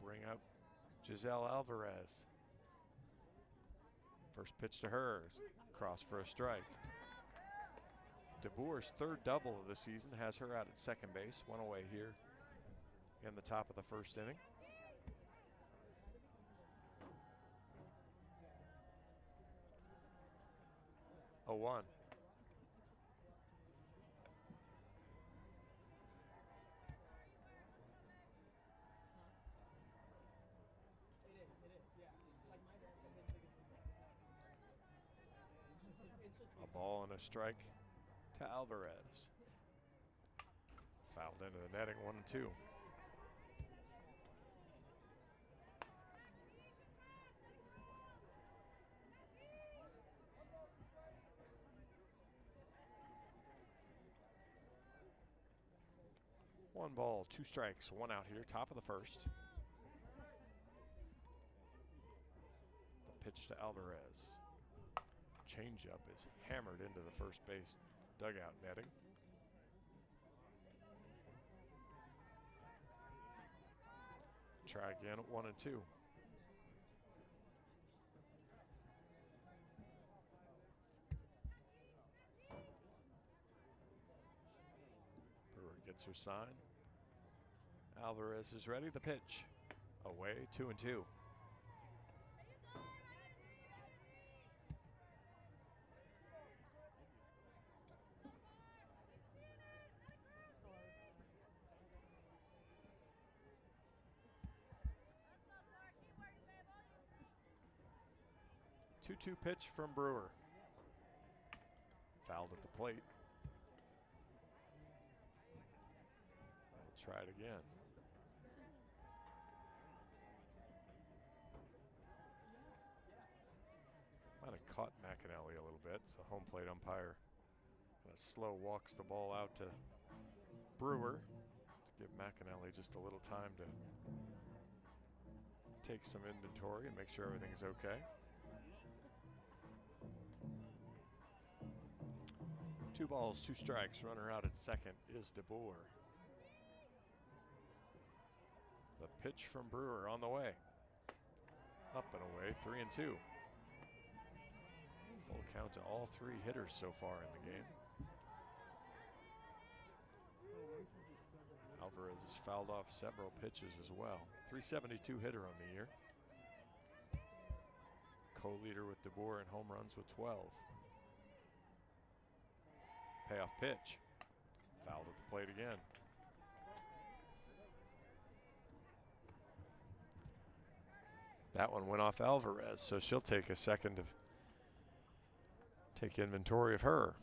bring up Giselle Alvarez. First pitch to her, cross for a strike. DeBoer's third double of the season has her out at second base. One away here in the top of the first inning. Oh, 1. A ball and a strike to Alvarez. Fouled into the netting, 1-2. One ball, 2 strikes, 1 out here, top of the first. The pitch to Alvarez. Changeup is hammered into the first base dugout netting. Try again at 1-2. Brewer gets her sign. Alvarez is ready. The pitch. Away, 2-2. Two-two pitch from Brewer. Fouled at the plate. We'll try it again. Might have caught McAnally a little bit, so home plate umpire kind of slow walks the ball out to Brewer to give McAnally just a little time to take some inventory and make sure everything's okay. 2 balls, 2 strikes. Runner out at second is DeBoer. The pitch from Brewer on the way. Up and away, 3-2. Full count to all 3 hitters so far in the game. Alvarez has fouled off several pitches as well. 372 hitter on the year. Co-leader with DeBoer in home runs with 12. Payoff pitch. Fouled at the plate again. That one went off Alvarez, so she'll take a second to take inventory of her.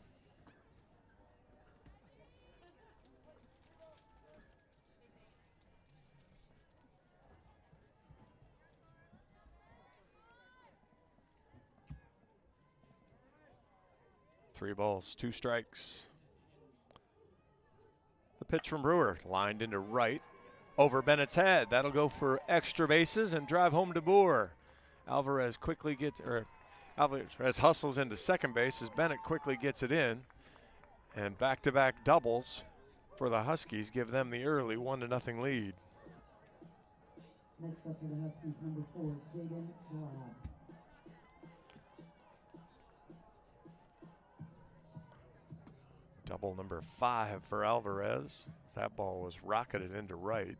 Three balls, 2 strikes. The pitch from Brewer, lined into right, over Bennett's head. That'll go for extra bases and drive home DeBoer. Alvarez hustles into second base as Bennett quickly gets it in. And back-to-back doubles for the Huskies give them the early 1-0 lead. Next up for the Huskies, number 4, Jaden Glab. Double number 5 for Alvarez. That ball was rocketed into right.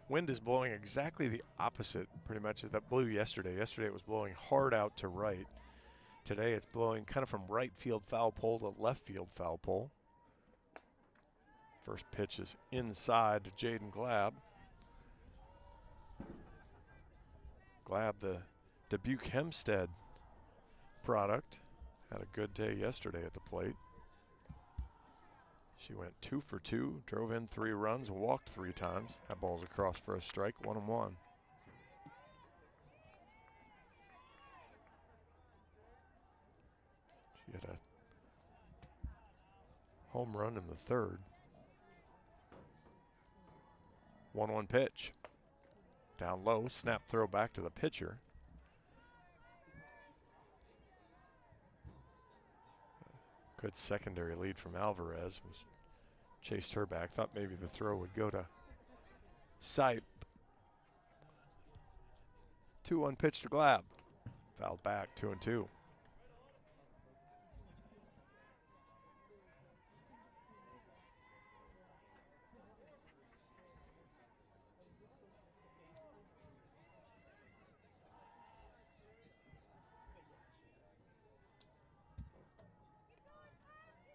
Wind is blowing exactly the opposite, pretty much, as that blew yesterday. Yesterday it was blowing hard out to right. Today it's blowing kind of from right field foul pole to left field foul pole. First pitch is inside to Jaden Glab. Glab, the Dubuque Hempstead product, had a good day yesterday at the plate. She went 2 for 2, drove in 3 runs, and walked 3 times. That ball's across for a strike, 1-1. She had a home run in the 3rd. 1-1 pitch. Down low, snap throw back to the pitcher. Good secondary lead from Alvarez. Chased her back. Thought maybe the throw would go to Sipe. 2-1 pitch to Glab. Fouled back, 2-2.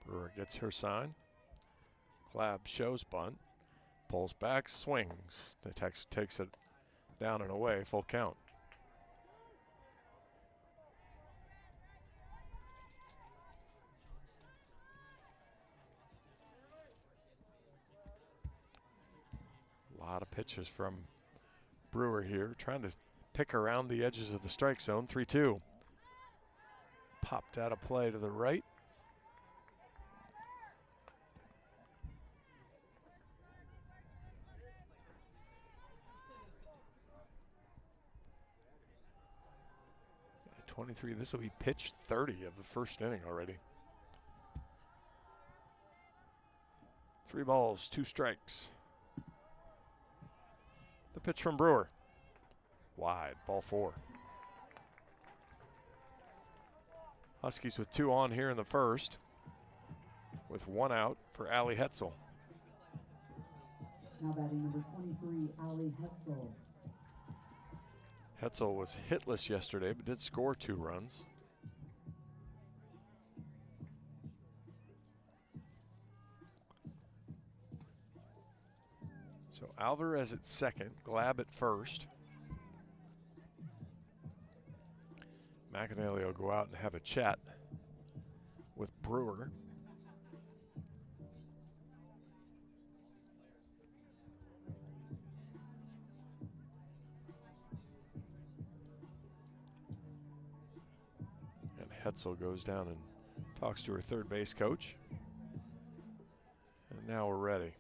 Brewer gets her sign. Glab shows bunt. Pulls back, swings. The text takes it down and away, full count. A lot of pitches from Brewer here, trying to pick around the edges of the strike zone. 3-2. Popped out of play to the right. At 23, this will be pitch 30 of the first inning already. 3 balls, 2 strikes. The pitch from Brewer. Wide, ball 4. Huskies with 2 on here in the first, with 1 out for Ali Hetzel. Now batting number 23, Ali Hetzel. Hetzel was hitless yesterday, but did score 2 runs. So Alvarez at second, Glab at first. McAnally will go out and have a chat with Brewer. And Hetzel goes down and talks to her third base coach. And now we're ready.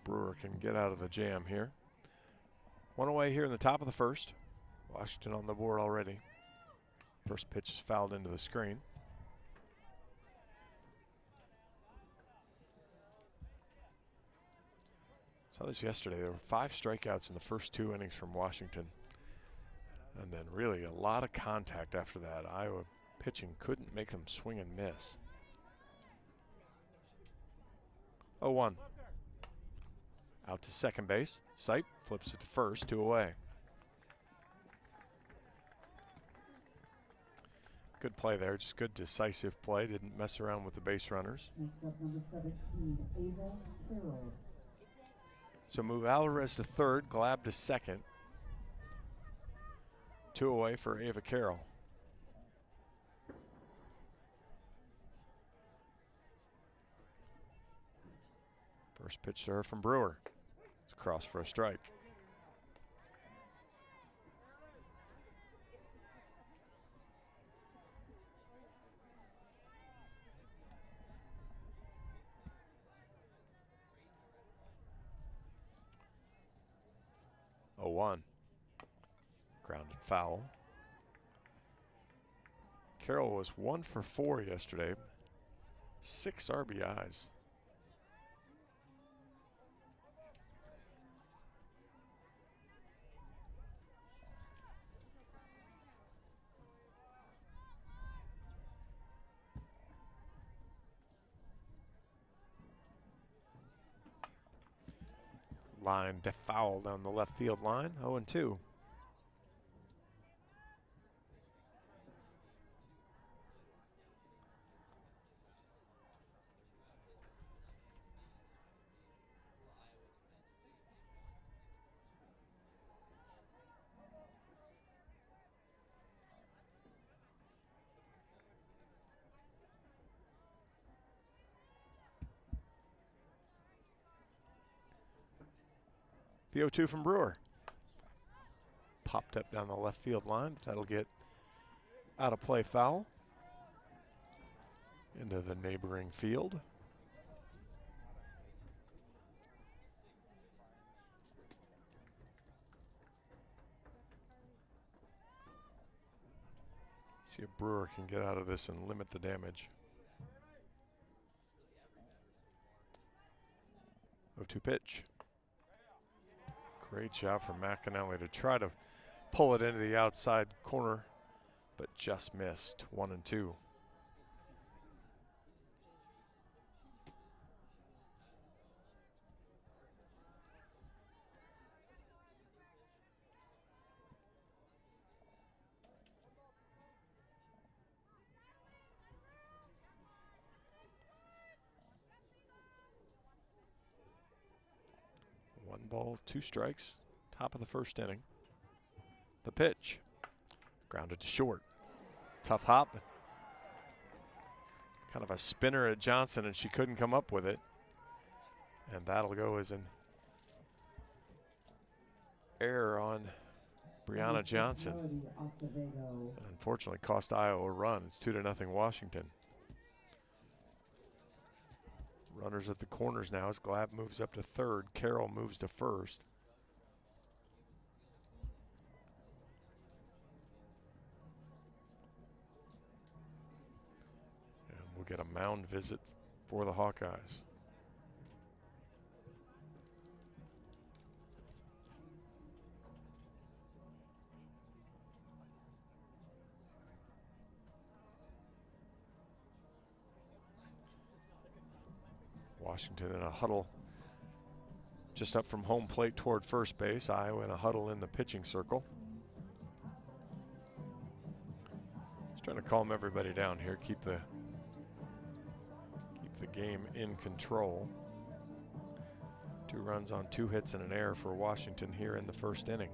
Brewer can get out of the jam here. 1 away here in the top of the first. Washington on the board already. First pitch is fouled into the screen. Saw this yesterday. There were 5 strikeouts in the first 2 innings from Washington. And then really a lot of contact after that. Iowa pitching couldn't make them swing and miss. 0-1. Out to second base. Sipe flips it to first, 2 away. Good play there, just good decisive play. Didn't mess around with the base runners. Next up, number 17, Ava Carroll. So move Alvarez to third, Glab to second. 2 away for Ava Carroll. First pitch to her from Brewer. It's across for a strike. Oh, 1. Grounded foul. Carroll was 1 for 4 yesterday. 6 RBIs. Line foul down the left field line, 0-2. The 0-2 from Brewer. Popped up down the left field line. That'll get out of play foul into the neighboring field. See if Brewer can get out of this and limit the damage. 0-2 pitch. Great job from McAnally to try to pull it into the outside corner, but just missed. 1-2. One ball, 2 strikes. Top of the first inning. The pitch. Grounded to short. Tough hop. Kind of a spinner at Johnson, and she couldn't come up with it. And that'll go as an error on Brianna Johnson. And unfortunately cost Iowa a run. It's 2-0 Washington. Runners at the corners now as Glab moves up to third. Carroll moves to first. And we'll get a mound visit for the Hawkeyes. Washington in a huddle just up from home plate toward first base. Iowa in a huddle in the pitching circle. Just trying to calm everybody down here, keep the game in control. 2 runs on 2 hits and an error for Washington here in the first inning.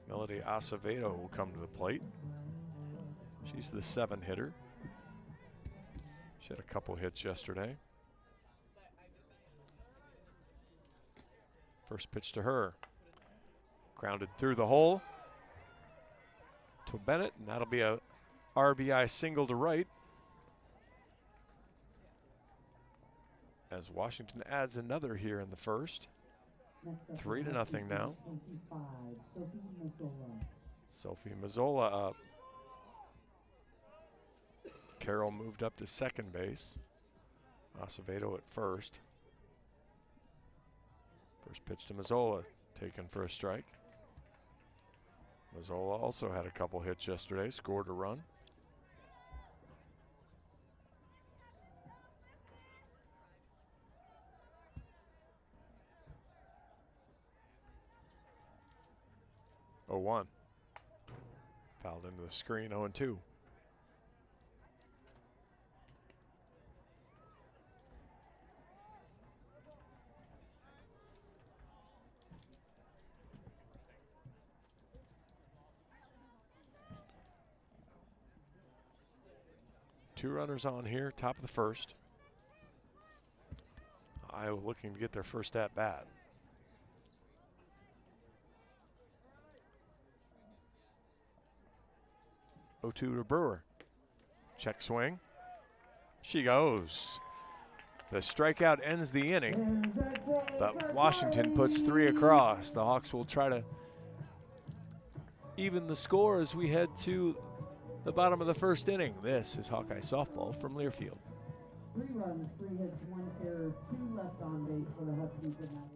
Melody Acevedo will come to the plate. She's the 7 hitter. She had a couple hits yesterday. First pitch to her. Grounded through the hole to Bennett, and that'll be a RBI single to right. As Washington adds another here in the first. 3-0 now. Sophie Mazzola up. Carroll moved up to second base. Acevedo at first. First pitch to Mazzola, taken for a strike. Mazzola also had a couple hits yesterday, scored a run. Oh, 1. Fouled into the screen, 0-2. Two runners on here, top of the first. Iowa looking to get their first at bat. Oh, 2 to Brewer. Check swing. She goes. The strikeout ends the inning, but Washington puts 3 across. The Hawks will try to even the score as we head to the bottom of the first inning. This is Hawkeye softball from Learfield. 3 runs, 3 hits, 1 error, 2 left on base for the Huskies tonight.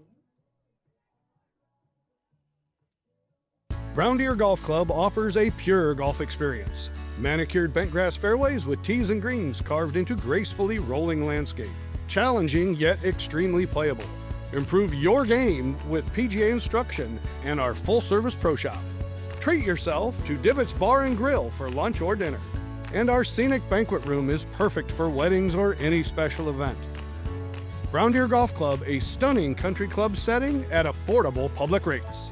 Brown Deer Golf Club offers a pure golf experience. Manicured bentgrass fairways with tees and greens carved into gracefully rolling landscape. Challenging yet extremely playable. Improve your game with PGA instruction and our full-service pro shop. Treat yourself to Divots Bar and Grill for lunch or dinner. And our scenic banquet room is perfect for weddings or any special event. Brown Deer Golf Club, a stunning country club setting at affordable public rates.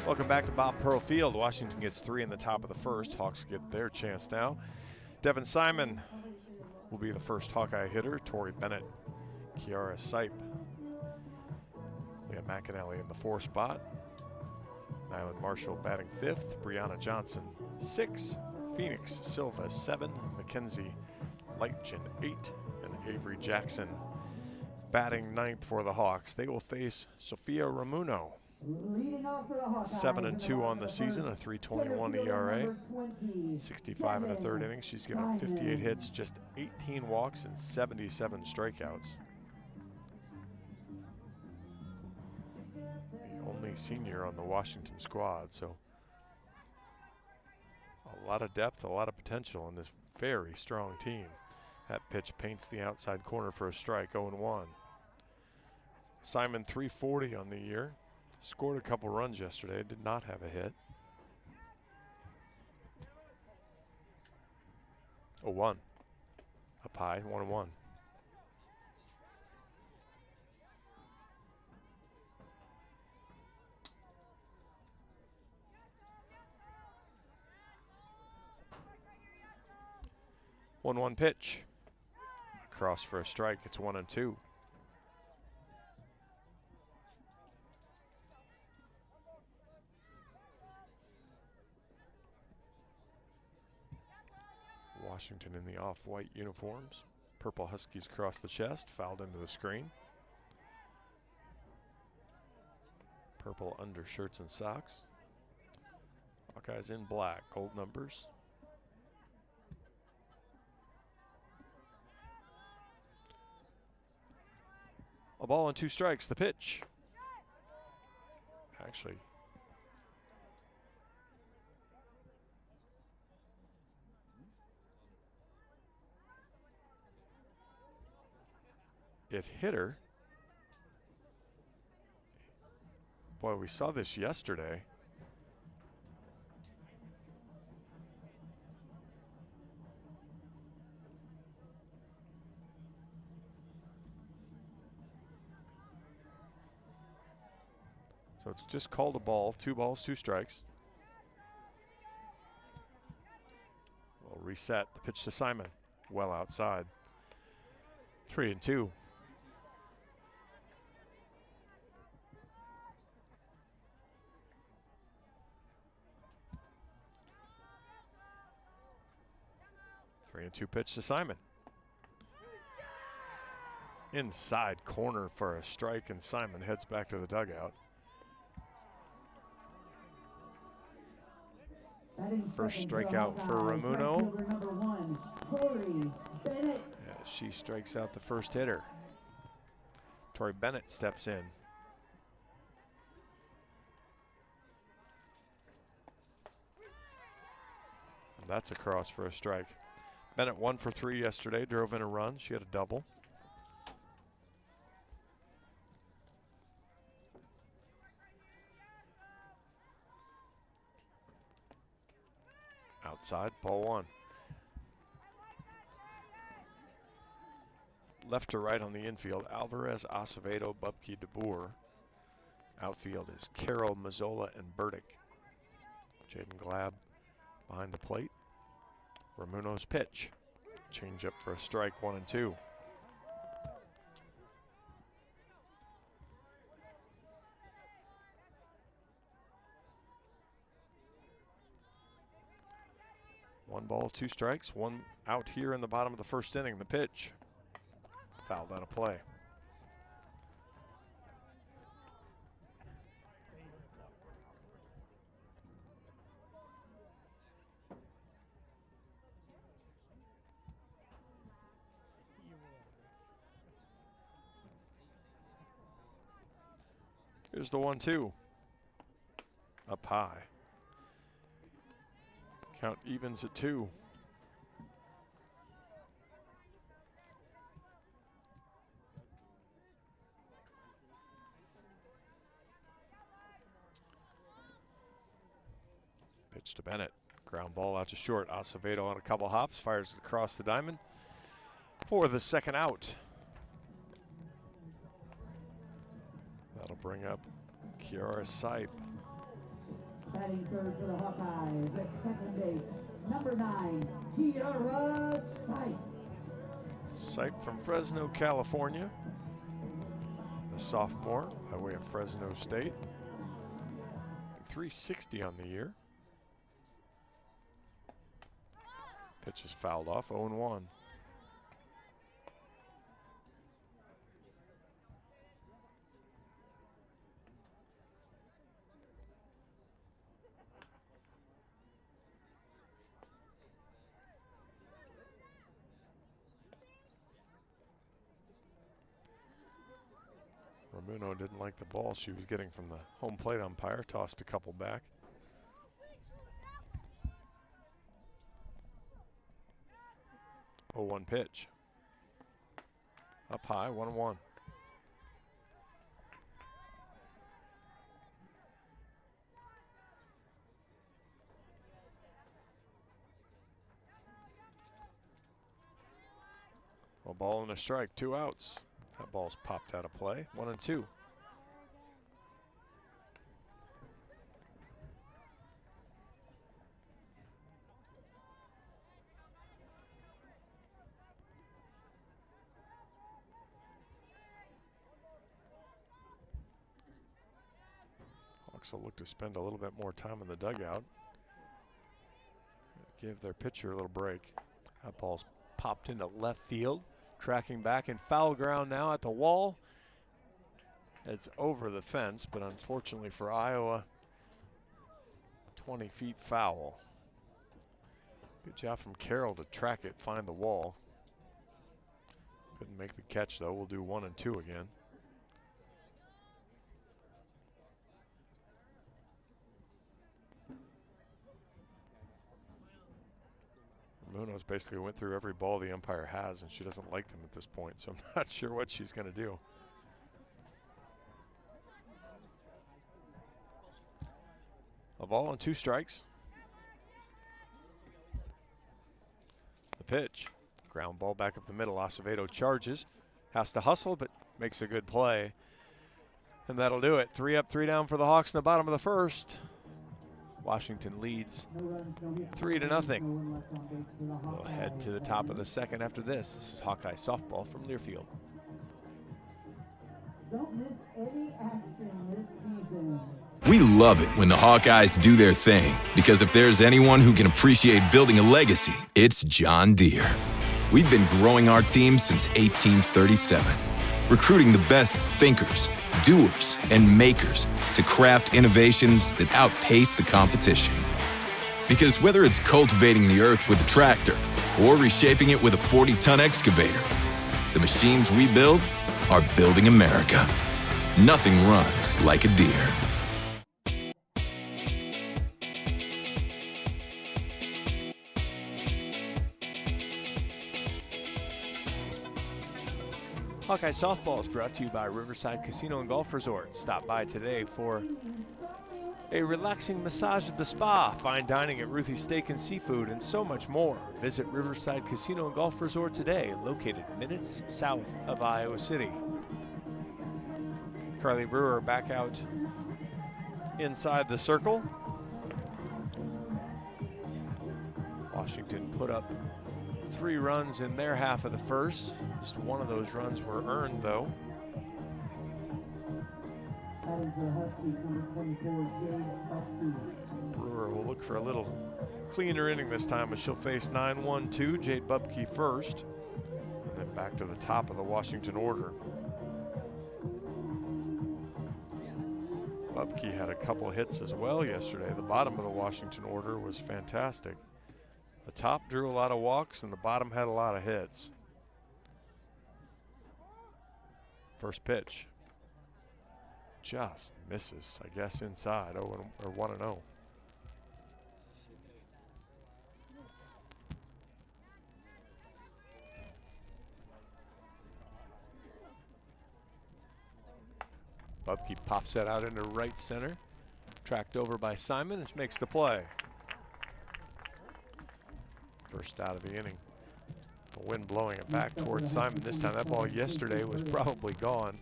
Welcome back to Bob Pearl Field. Washington gets 3 in the top of the first. Hawks get their chance now. Devin Simon will be the first Hawkeye hitter. Tori Bennett Kiara Sipe. Leah McAnally in the 4 spot. Nyland Marshall batting 5th. Brianna Johnson 6. Phoenix Silva 7. Mackenzie Lightgen 8. And Avery Jackson batting 9th for the Hawks. They will face Sophia Ramuno. 7-2 on the season, a 3.21 ERA, 65 in the 3rd inning. She's given up 58 hits, just 18 walks, and 77 strikeouts. The only senior on the Washington squad, so a lot of depth, a lot of potential in this very strong team. That pitch paints the outside corner for a strike, 0-1. Simon 340 on the year. Scored a couple runs yesterday, did not have a hit. 0-1. Up high, 1-1. One pitch. Across for a strike, it's 1-2. Washington in the off-white uniforms. Purple Huskies across the chest, fouled into the screen. Purple undershirts and socks. Hawkeyes in black, gold numbers. A ball and 2 strikes, the pitch. Actually, it hit her. Boy, we saw this yesterday. So it's just called a ball, 2 balls, 2 strikes. We'll reset the pitch to Simon, well outside. 3-2. Pitch to Simon. Inside corner for a strike, and Simon heads back to the dugout. First strikeout for Ramuno. As she strikes out the first hitter. Tori Bennett steps in. And that's a cross for a strike. Bennett 1 for 3 yesterday, drove in a run. She had a double. Outside, ball 1. Left to right on the infield, Alvarez, Acevedo, Bubke, DeBoer. Outfield is Carroll, Mazzola, and Burdick. Jaden Glab behind the plate. Ramuno's pitch. Change up for a strike, 1-2. One ball, 2 strikes, 1 out here in the bottom of the first inning. The pitch. Fouled out of play. Here's the 1-2. Up high. Count evens at 2. Pitch to Bennett. Ground ball out to short. Acevedo on a couple hops. Fires it across the diamond for the second out. That'll bring up Kiara Sipe. Batting third for the Hawkeyes at second base, number 9, Kiara Sipe. Sipe from Fresno, California. the sophomore by way of Fresno State. 360 on the year. Pitch is fouled off, 0-1. Ramuno didn't like the ball she was getting from the home plate umpire, tossed a couple back. Oh, 1 pitch. Up high, 1-1. A ball and a strike, 2 outs. That ball's popped out of play, 1-2. Hawks will look to spend a little bit more time in the dugout. Give their pitcher a little break. That ball's popped into left field. Tracking back in foul ground now at the wall. It's over the fence, but unfortunately for Iowa, 20 feet foul. Good job from Carroll to track it, find the wall. Couldn't make the catch though. We'll do 1 and 2 again. Munoz basically went through every ball the umpire has, and she doesn't like them at this point, so I'm not sure what she's going to do. A ball and 2 strikes. The pitch. Ground ball back up the middle. Acevedo charges. Has to hustle, but makes a good play. And that'll do it. 3 up, 3 down for the Hawks in the bottom of the first. Washington leads 3-0. We'll head to the top of the second after this. This is Hawkeye softball from Learfield. Don't miss any action this season. We love it when the Hawkeyes do their thing, because if there's anyone who can appreciate building a legacy, it's John Deere. We've been growing our team since 1837, recruiting the best thinkers, doers, and makers to craft innovations that outpace the competition. Because whether it's cultivating the earth with a tractor or reshaping it with a 40-ton excavator, the machines we build are building America. Nothing runs like a Deere. Hawkeye softball is brought to you by Riverside Casino and Golf Resort. Stop by today for a relaxing massage at the spa, fine dining at Ruthie's Steak and Seafood, and so much more. Visit Riverside Casino and Golf Resort today, located minutes south of Iowa City. Carly Brewer back out inside the circle. Washington put up 3 runs in their half of the first. Just one of those runs were earned, though. Brewer will look for a little cleaner inning this time, as she'll face 9-1-2, Jade Bubke first, and then back to the top of the Washington order. Bubke had a couple hits as well yesterday. The bottom of the Washington order was fantastic. The top drew a lot of walks, and the bottom had a lot of hits. First pitch. Just misses, I guess, inside. 1-0. Bubke pops that out into right center. Tracked over by Simon, which makes the play. First out of the inning. The wind blowing it back towards Simon this time. That ball yesterday was probably gone.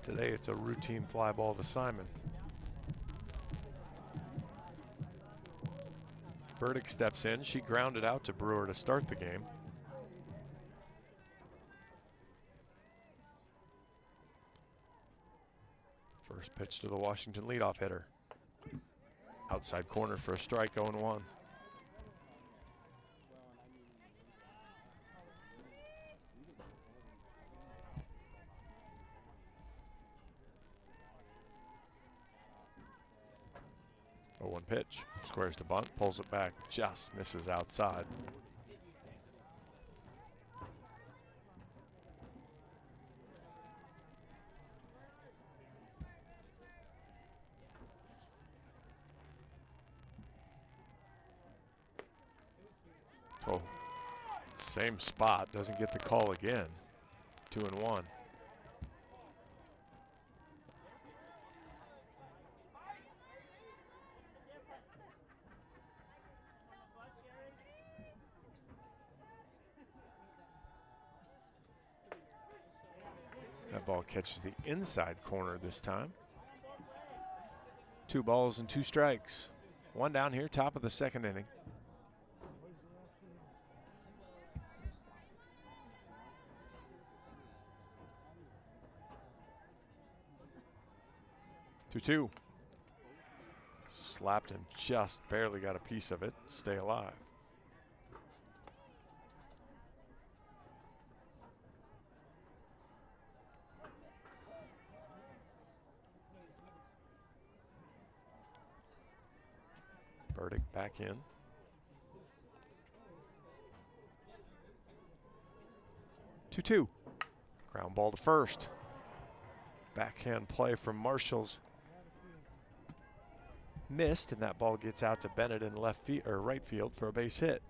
Today it's a routine fly ball to Simon. Burdick steps in. She grounded out to Brewer to start the game. Pitch to the Washington leadoff hitter. Outside corner for a strike, 0-1. Oh, one pitch. Squares the bunt, pulls it back, just misses outside. So, same spot, doesn't get the call again. 2-1. That ball catches the inside corner this time. 2 balls and 2 strikes. 1 down here, top of the 2nd inning. Two. Slapped and just barely got a piece of it. Stay alive. Burdick back in. Two. Ground ball to first. Backhand play from Marshall's missed, and that ball gets out to Bennett in right field for a base hit.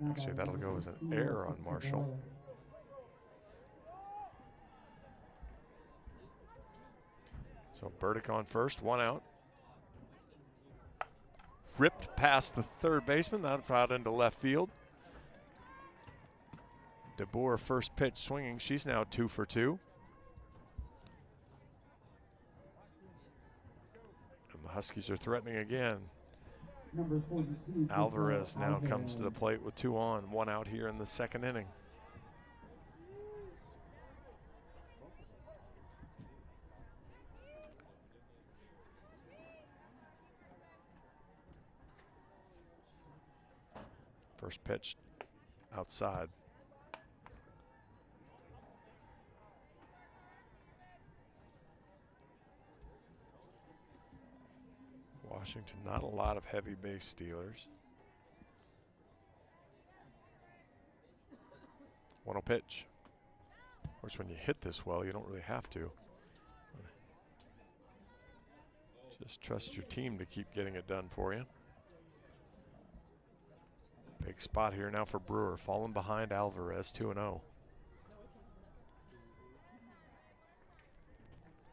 Actually, that'll go as an error on Marshall. So Burdick on first, 1 out. Ripped past the 3rd baseman, that's out into left field. DeBoer first pitch swinging, she's now 2 for 2. And the Huskies are threatening again. Alvarez now comes to the plate with 2 on, 1 out here in the 2nd inning. First pitch outside. Washington, not a lot of heavy base stealers. 1-0 pitch. Of course, when you hit this well, you don't really have to. Just trust your team to keep getting it done for you. Big spot here now for Brewer, falling behind Alvarez, 2-0.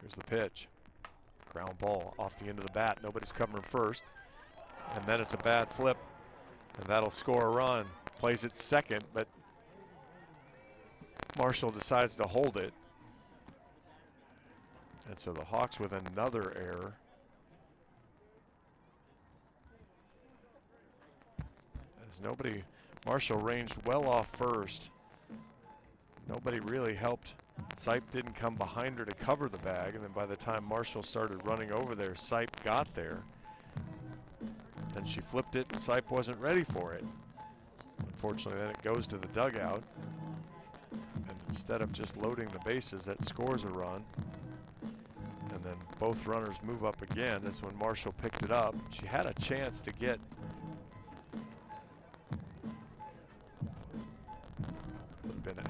Here's the pitch. Ground ball off the end of the bat. Nobody's covering first. And then it's a bad flip, and that'll score a run. Plays it second, but Marshall decides to hold it. And so the Hawks with another error. Nobody, Marshall ranged well off first. Nobody really helped. Sipe didn't come behind her to cover the bag, and then by the time Marshall started running over there, Sipe got there. Then she flipped it, and Sipe wasn't ready for it. Unfortunately, then it goes to the dugout. And instead of just loading the bases, that scores a run. And then both runners move up again. That's when Marshall picked it up. She had a chance to get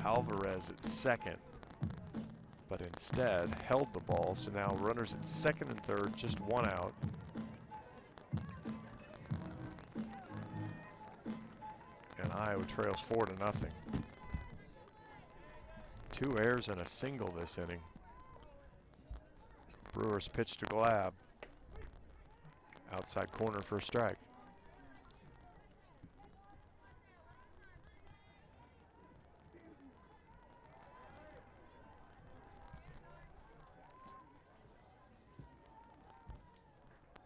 Alvarez at second, but instead held the ball. So now runners at 2nd and 3rd, just 1 out. And Iowa trails 4-0. 2 errors and a single this inning. Brewers pitch to Glab. Outside corner for a strike.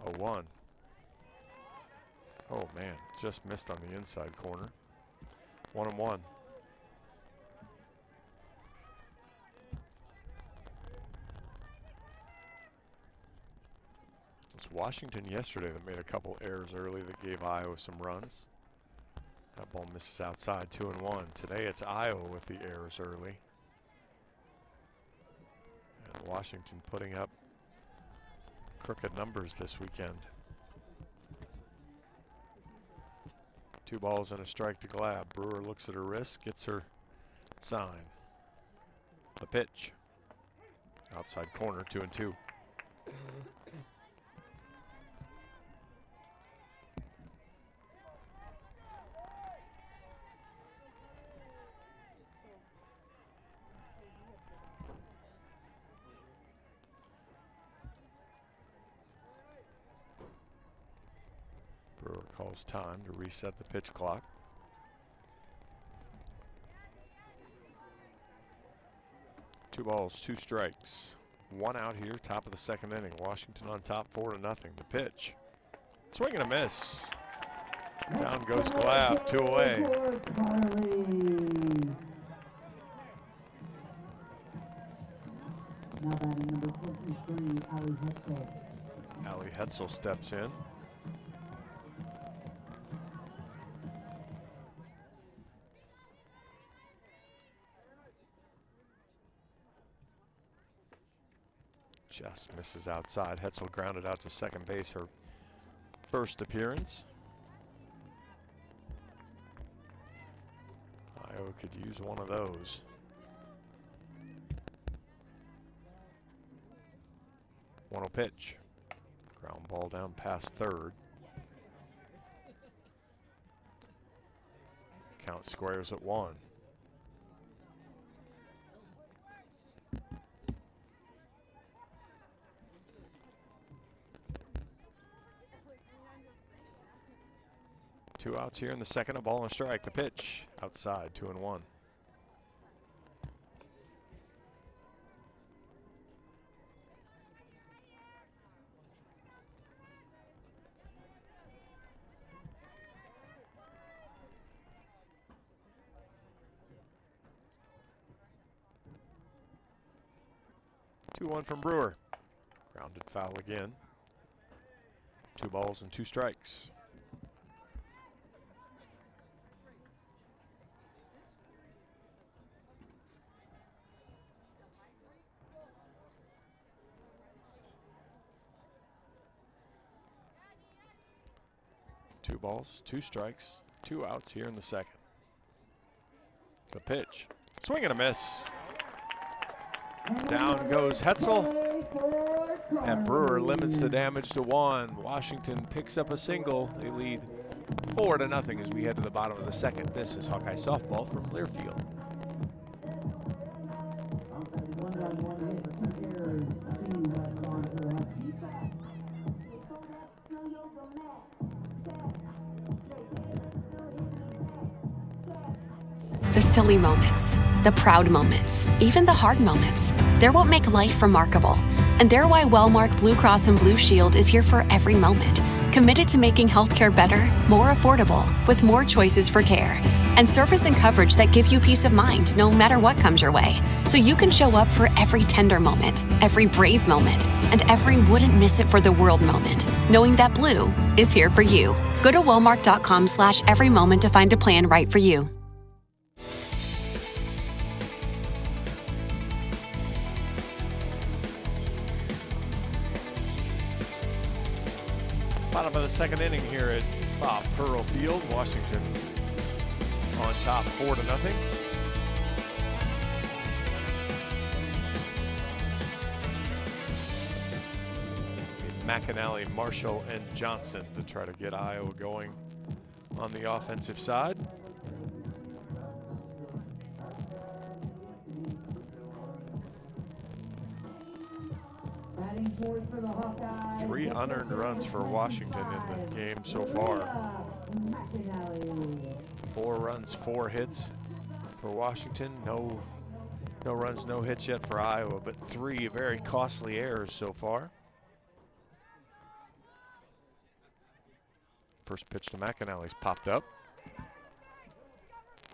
Oh, 1. Oh man, just missed on the inside corner. 1-1. was Washington yesterday that made a couple errors early that gave Iowa some runs. That ball misses outside, 2-1. Today it's Iowa with the errors early. And Washington putting up crooked numbers this weekend. 2 balls and a strike to Glab. Brewer looks at her wrist, gets her sign. The pitch. Outside corner, 2-2. Brewer calls time to reset the pitch clock. Two balls, 2 strikes. 1 out here, top of the 2nd inning. Washington on top, 4-0. The pitch. Swing and a miss. Down goes Glab, 2 away. Now batting number 23, Ali Hetzel. Ali Hetzel steps in. Just misses outside. Hetzel grounded out to second base, her first appearance. Iowa could use one of those. One-oh pitch. Ground ball down past third. Count squares at 1. Two outs here in the 2nd, a ball and a strike. The pitch outside, 2-1. Two-one from Brewer. Grounded foul again. 2 balls and 2 strikes. Two balls, 2 strikes, 2 outs here in the 2nd. The pitch. Swing and a miss. Down goes Hetzel. And Brewer limits the damage to 1. Washington picks up a single. They lead 4-0 as we head to the bottom of the 2nd. This is Hawkeye softball from Learfield. The silly moments, the proud moments, even the hard moments. They're what make life remarkable. And they're why Wellmark Blue Cross and Blue Shield is here for every moment. Committed to making healthcare better, more affordable, with more choices for care. And service and coverage that give you peace of mind no matter what comes your way. So you can show up for every tender moment, every brave moment, and every wouldn't miss it for the world moment. Knowing that Blue is here for you. Go to Wellmark.com/every moment to find a plan right for you. Bottom of the 2nd inning here at Bob Pearl Field. Washington on top, 4-0. McAnally, Marshall, and Johnson to try to get Iowa going on the offensive side. For the Hawkeyes. 3 unearned runs for Washington in the game so far. 4 runs, 4 hits for Washington. No runs, no hits yet for Iowa, but 3 very costly errors so far. First pitch to McAnally's popped up.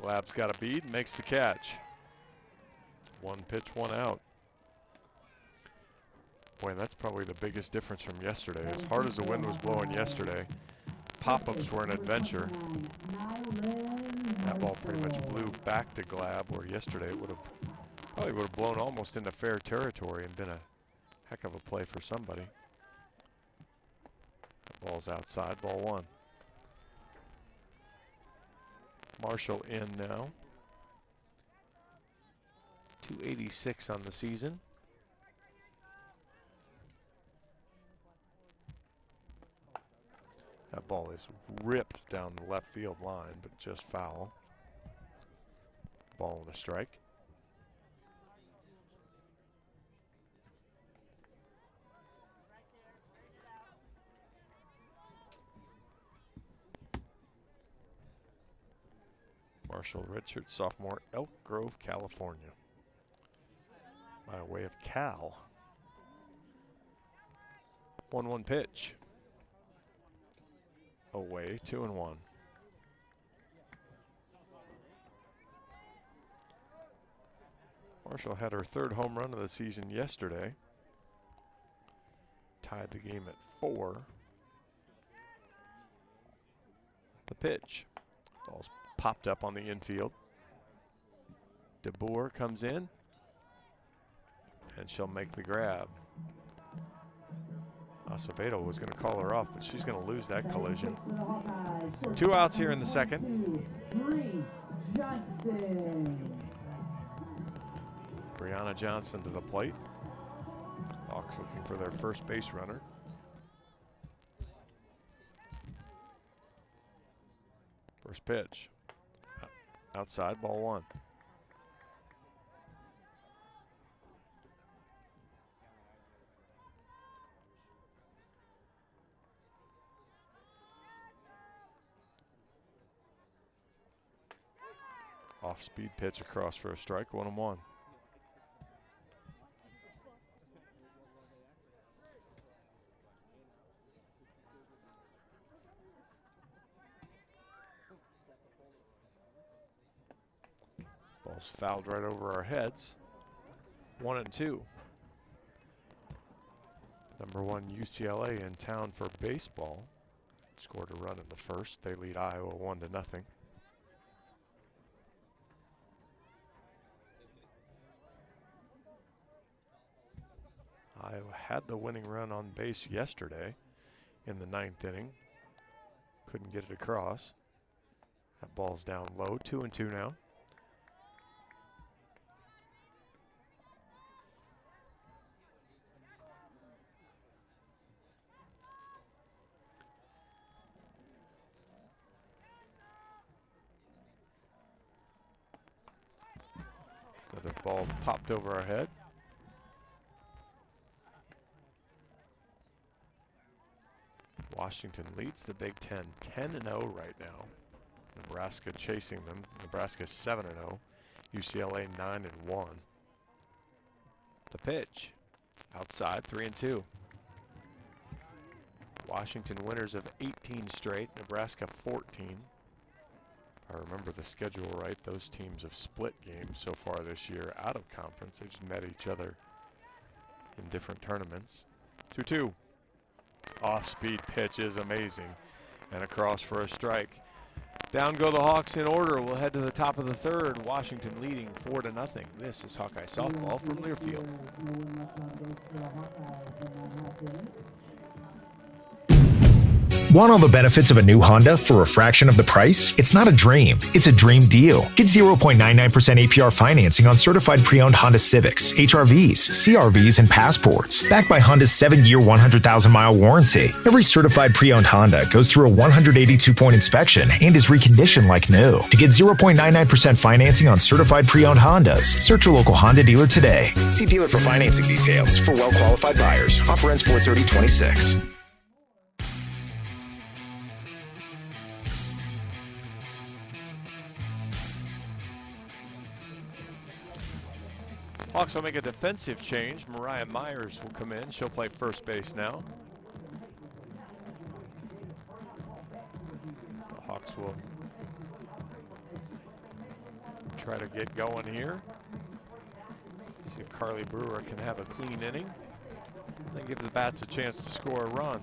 Lab's got a bead, makes the catch. 1 pitch, 1 out. Boy, that's probably the biggest difference from yesterday. As hard as the wind was blowing yesterday, pop-ups were an adventure. That ball pretty much blew back to Glab, where yesterday it probably would have blown almost into fair territory and been a heck of a play for somebody. That ball's outside, ball one. Marshall in now. 286 on the season. That ball is ripped down the left field line, but just foul. Ball and a strike. Marshall Richards, sophomore, Elk Grove, California. By way of Cal. 1-1 pitch. Away, 2-1. Marshall had her third home run of the season yesterday. Tied the game at 4. The pitch. Ball's popped up on the infield. DeBoer comes in, and she'll make the grab. Acevedo was going to call her off, but she's going to lose that collision. 2 outs here in the second. 2-3, Johnson. Brianna Johnson to the plate. Hawks looking for their first base runner. First pitch. Outside, ball one. Off-speed pitch across for a strike, 1-1. Ball's fouled right over our heads. 1-2. Number 1 UCLA in town for baseball. Scored a run in the first. They lead Iowa 1-0. Iowa had the winning run on base yesterday in the 9th inning. Couldn't get it across. That ball's down low, 2-2 now. Another ball popped over our head. Washington leads the Big Ten 10-0 right now. Nebraska chasing them. Nebraska 7-0. UCLA 9-1. The pitch. Outside, 3-2. Washington winners of 18 straight. Nebraska 14. If I remember the schedule right, those teams have split games so far this year out of conference. They've just met each other in different tournaments. 2-2. Off-speed pitch is amazing. And across for a strike. Down go the Hawks in order. We'll head to the top of the third. Washington leading 4-0. This is Hawkeye softball from Learfield. Want all the benefits of a new Honda for a fraction of the price? It's not a dream, it's a dream deal. Get 0.99% APR financing on certified pre-owned Honda Civics, HRVs, CRVs, and Passports. Backed by Honda's 7-year, 100,000-mile warranty. Every certified pre-owned Honda goes through a 182-point inspection and is reconditioned like new. To get 0.99% financing on certified pre-owned Hondas, search your local Honda dealer today. See dealer for financing details. For well-qualified buyers. Offer ends 4/30/26. Hawks will make a defensive change. Mariah Myers will come in. She'll play first base now. The Hawks will try to get going here. See if Carly Brewer can have a clean inning. They give the Bats a chance to score a run.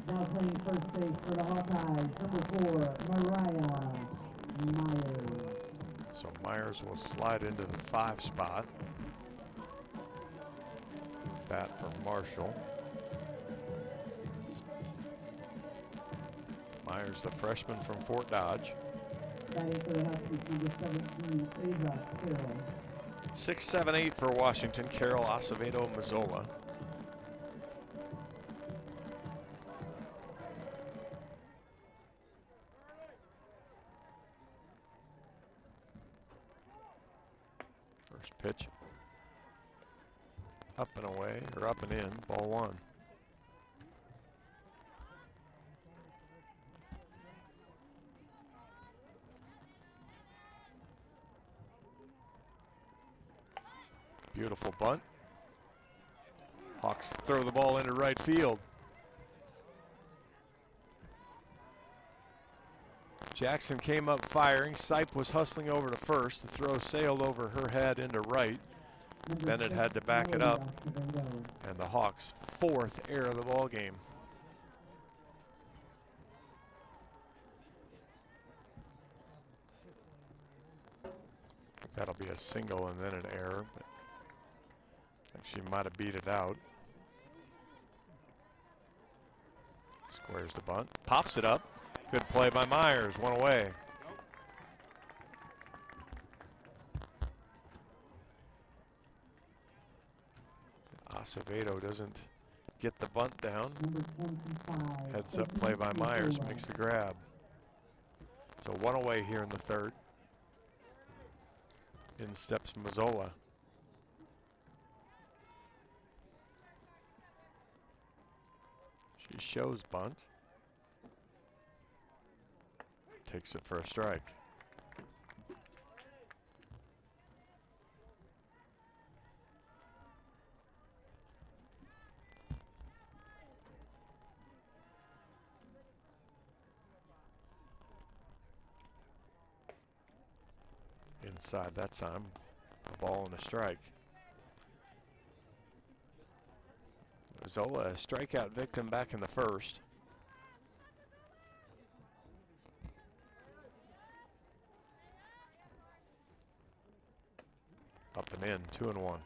Now playing first base for the Hawkeyes, number 4, Mariah Myers. So Myers will slide into the 5 spot. Bat for Marshall. Myers, the freshman from Fort Dodge. Batting for the Huskies, number 17, Ava Carroll. 6'7", for Washington, Carroll, Acevedo, Mazzola. First pitch. Up and away, or up and in, ball 1. Beautiful bunt. Hawks throw the ball into right field. Jackson came up firing. Sipe was hustling over to first. The throw sailed over her head into right. Bennett had to back it up. And the Hawks' 4th error of the ball game. That'll be a single and then an error. But I think she might have beat it out. Squares the bunt. Pops it up. Good play by Myers. 1 away. Acevedo doesn't get the bunt down. Heads up play by Myers. Makes the grab. So 1 away here in the 3rd. In steps Mazzola. She shows bunt. Takes it for a strike. Inside that time. A ball and a strike. Zola, a strikeout victim back in the 1st. Up and in, 2-1.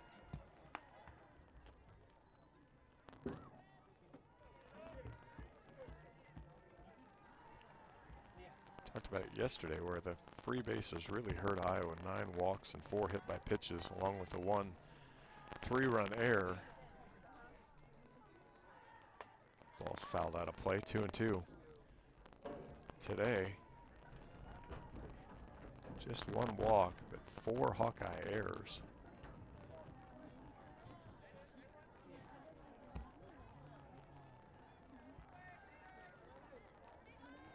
Talked about it yesterday where the free bases really hurt Iowa. 9 walks and 4 hit by pitches, along with the 1 3-run error. Ball's fouled out of play, 2-2. Today, just 1 walk, but 4 Hawkeye errors.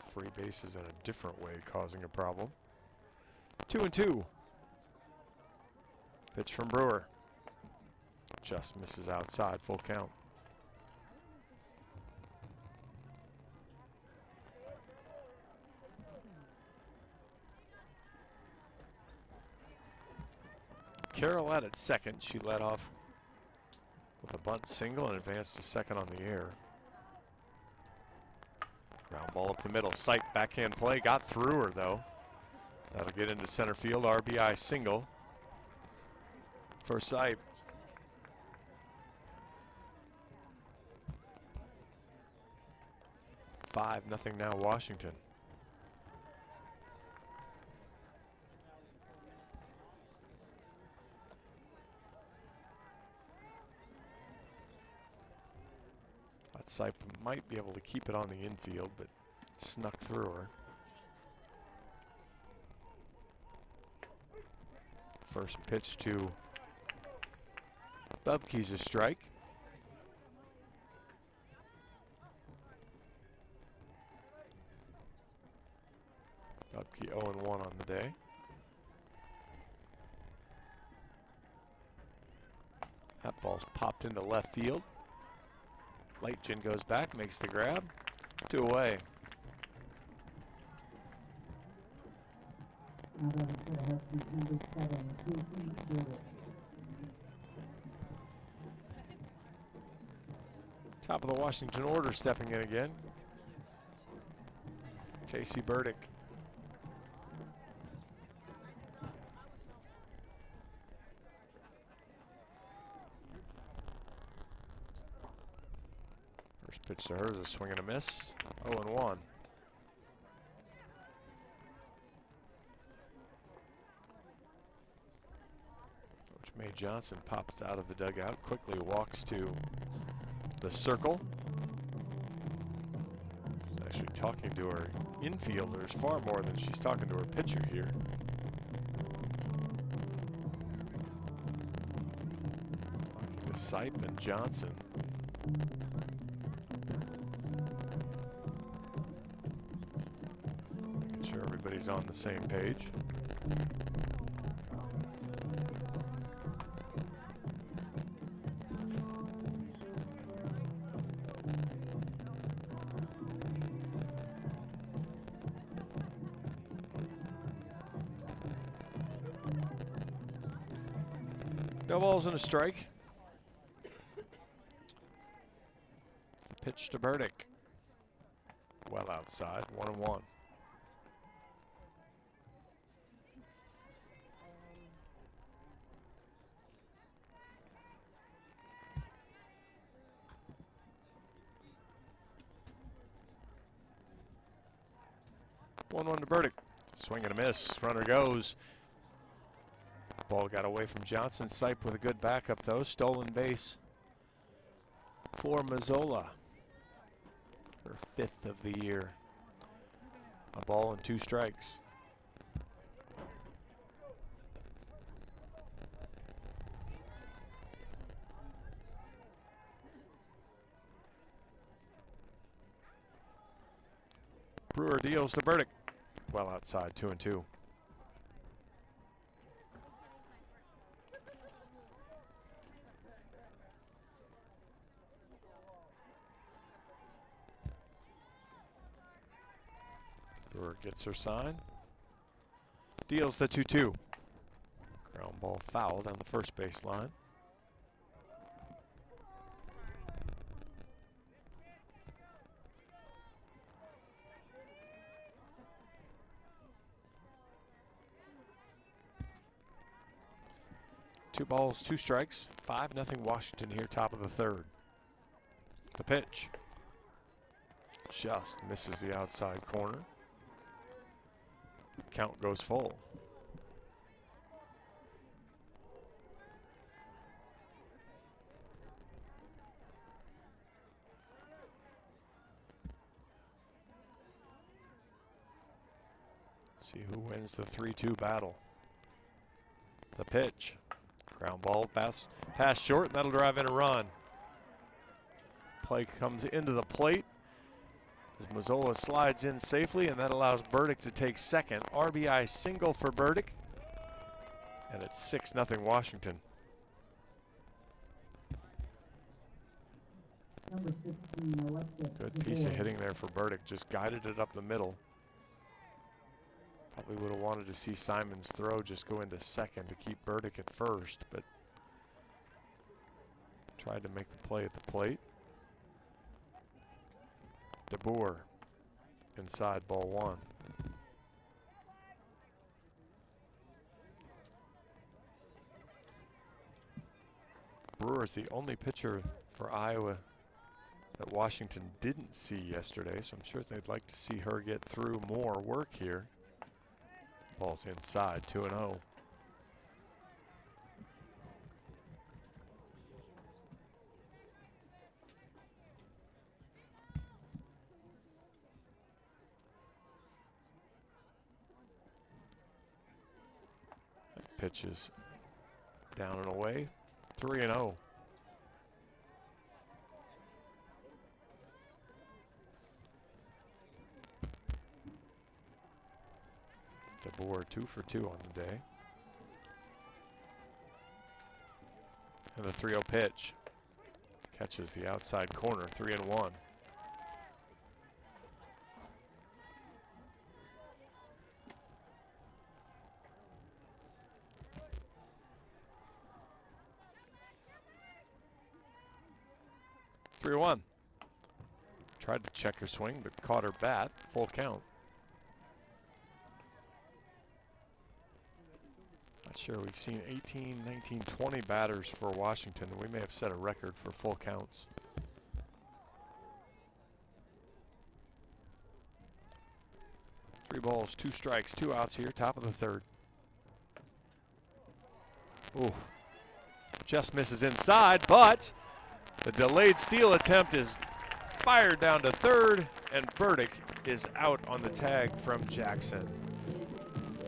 Free bases in a different way causing a problem. 2-2. Pitch from Brewer. Just misses outside, full count. Carroll out at second. She led off with a bunt single and advanced to second on the air. Ground ball up the middle. Sipe backhand play. Got through her though. That'll get into center field. RBI single for Sipe. Nothing now Washington. Sipe might be able to keep it on the infield, but snuck through her. First pitch to Hawkeyes, a strike. Hawkeye 0-1 on the day. That ball's popped into left field. Leitchen goes back, makes the grab. 2 away. Top of the Washington order stepping in again. Casey Burdick. First pitch to her is a swing and a miss. 0-1. Coach Mae Johnson pops out of the dugout, quickly walks to the circle. She's actually talking to her infielders far more than she's talking to her pitcher here. Talking to Sipe and Johnson. Making sure everybody's on the same page. No balls and a strike. Pitch to Burdick. Well outside, 1-1. One to Burdick. Swing and a miss. Runner goes. Ball got away from Johnson. Sipe with a good backup though. Stolen base for Mazzola. Her 5th of the year. A ball and 2 strikes. Brewer deals to Burdick. Well outside, 2-2. Brewer gets her sign. Deals the 2-2. Ground ball fouled on the first base line. Two balls, 2 strikes. 5-0 Washington here, top of the 3rd. The pitch. Just misses the outside corner. Count goes full. See who wins the 3-2 battle. The pitch. Ground ball pass short, and that'll drive in a run. Play comes into the plate as Mazzola slides in safely, and that allows Burdick to take second. RBI single for Burdick, and it's 6-0 Washington. Number 16, Alexis. Good piece of hitting there for Burdick, just guided it up the middle. Probably would have wanted to see Simon's throw just go into second to keep Burdick at first, but tried to make the play at the plate. DeBoer inside, ball 1. Brewer's the only pitcher for Iowa that Washington didn't see yesterday, so I'm sure they'd like to see her get through more work here. Ball's inside, 2-0. Pitch is down and away, 3-0. DeBoer 2 for 2 on the day. And the 3-0 pitch catches the outside corner, 3-1. Tried to check her swing, but caught her bat. Full count. Not sure. We've seen 18, 19, 20 batters for Washington, and we may have set a record for full counts. Three balls, 2 strikes, 2 outs here, top of the third. Ooh. Just misses inside, but the delayed steal attempt is fired down to third, and Burdick is out on the tag from Jackson.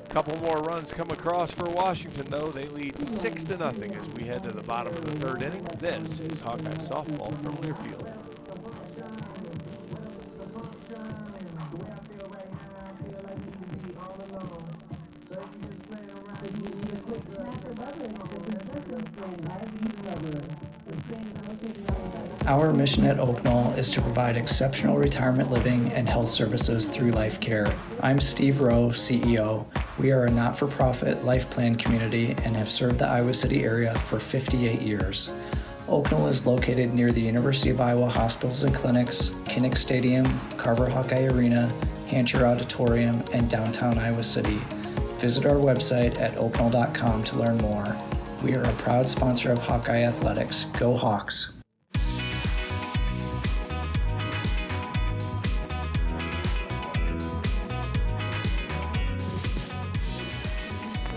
Couple more runs come across for Washington, though. They lead 6-0 as we head to the bottom of the third inning. This is Hawkeye softball from Learfield. Our mission at Oak Knoll is to provide exceptional retirement living and health services through Life Care. I'm Steve Rowe, CEO. We are a not-for-profit life plan community and have served the Iowa City area for 58 years. Oak Knoll is located near the University of Iowa Hospitals and Clinics, Kinnick Stadium, Carver Hawkeye Arena, Hancher Auditorium, and downtown Iowa City. Visit our website at oakknoll.com to learn more. We are a proud sponsor of Hawkeye Athletics. Go Hawks!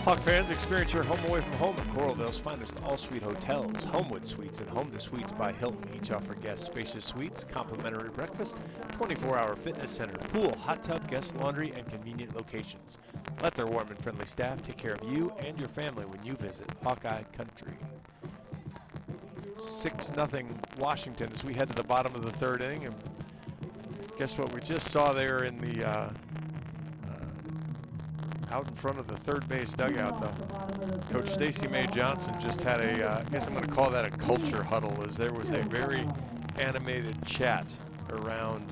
Hawk fans, experience your home away from home at Coralville's finest all-suite hotels. Homewood Suites and Home to Suites by Hilton each offer guests spacious suites, complimentary breakfast, 24-hour fitness center, pool, hot tub, guest laundry, and convenient locations. Let their warm and friendly staff take care of you and your family when you visit Hawkeye Country. 6-0 Washington as we head to the bottom of the third inning. And guess what we just saw there in the out in front of the third base dugout, though. Coach Stacy Mae Johnson just had a, I guess I'm going to call that a culture huddle, as there was a very animated chat around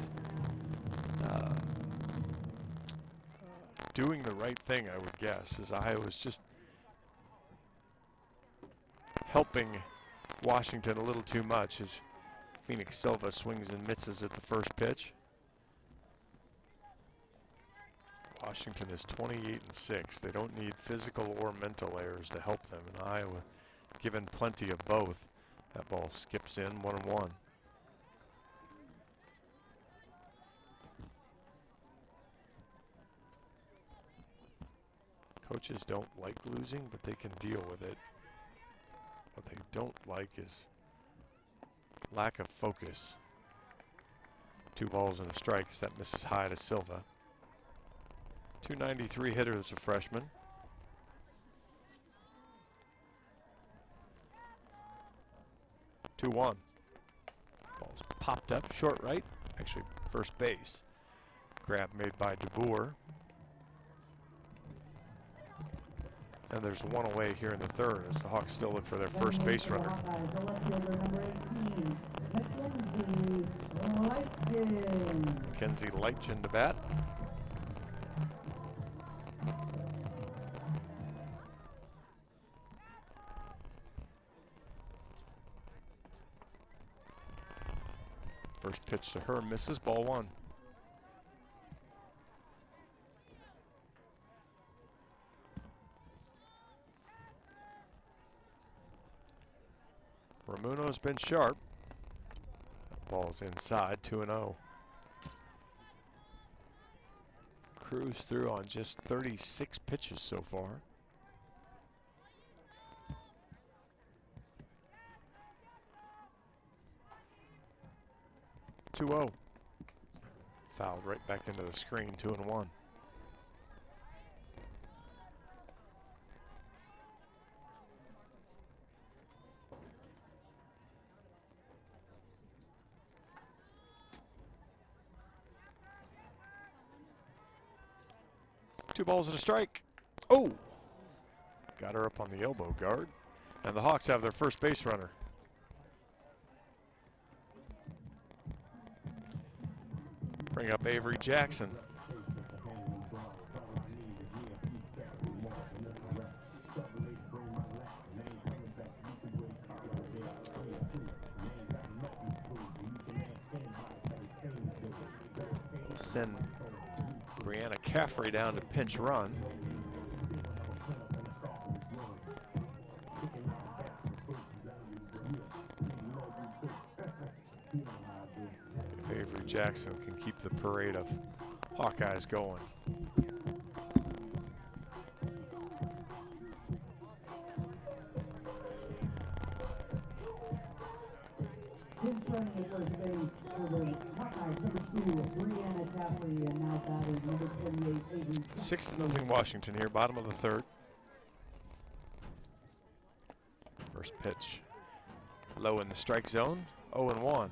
doing the right thing, I would guess, as Iowa's just helping Washington a little too much as Phoenix Silva swings and misses at the first pitch. Washington is 28-6. They don't need physical or mental errors to help them. And Iowa, given plenty of both. That ball skips in, 1-1. Coaches don't like losing, but they can deal with it. What they don't like is lack of focus. 2 balls and a strike as that misses high to Silva. 293 hitter as a freshman. Two 1. Ball's popped up short right, actually first base. Grab made by DeBoer. And there's one away here in the third as the Hawks still look for their first base runner. Mackenzie Leitchen to bat. First pitch to her, misses, ball 1. Ramuno's been sharp. That ball's inside, 2-0. Cruise through on just 36 pitches so far. Fouled right back into the screen, 2-1. Two balls and a strike. Oh! Got her up on the elbow guard. And the Hawks have their first base runner. Bring up Avery Jackson. send Brianna Caffrey down to pinch run. Avery Jackson can keep the parade of Hawkeyes going. Running at first base for the Hawkeyes, number 2, Brianna Caffrey, and now batting number 28, Avery. 6-0 Washington here, bottom of the third. First pitch low in the strike zone, 0-1.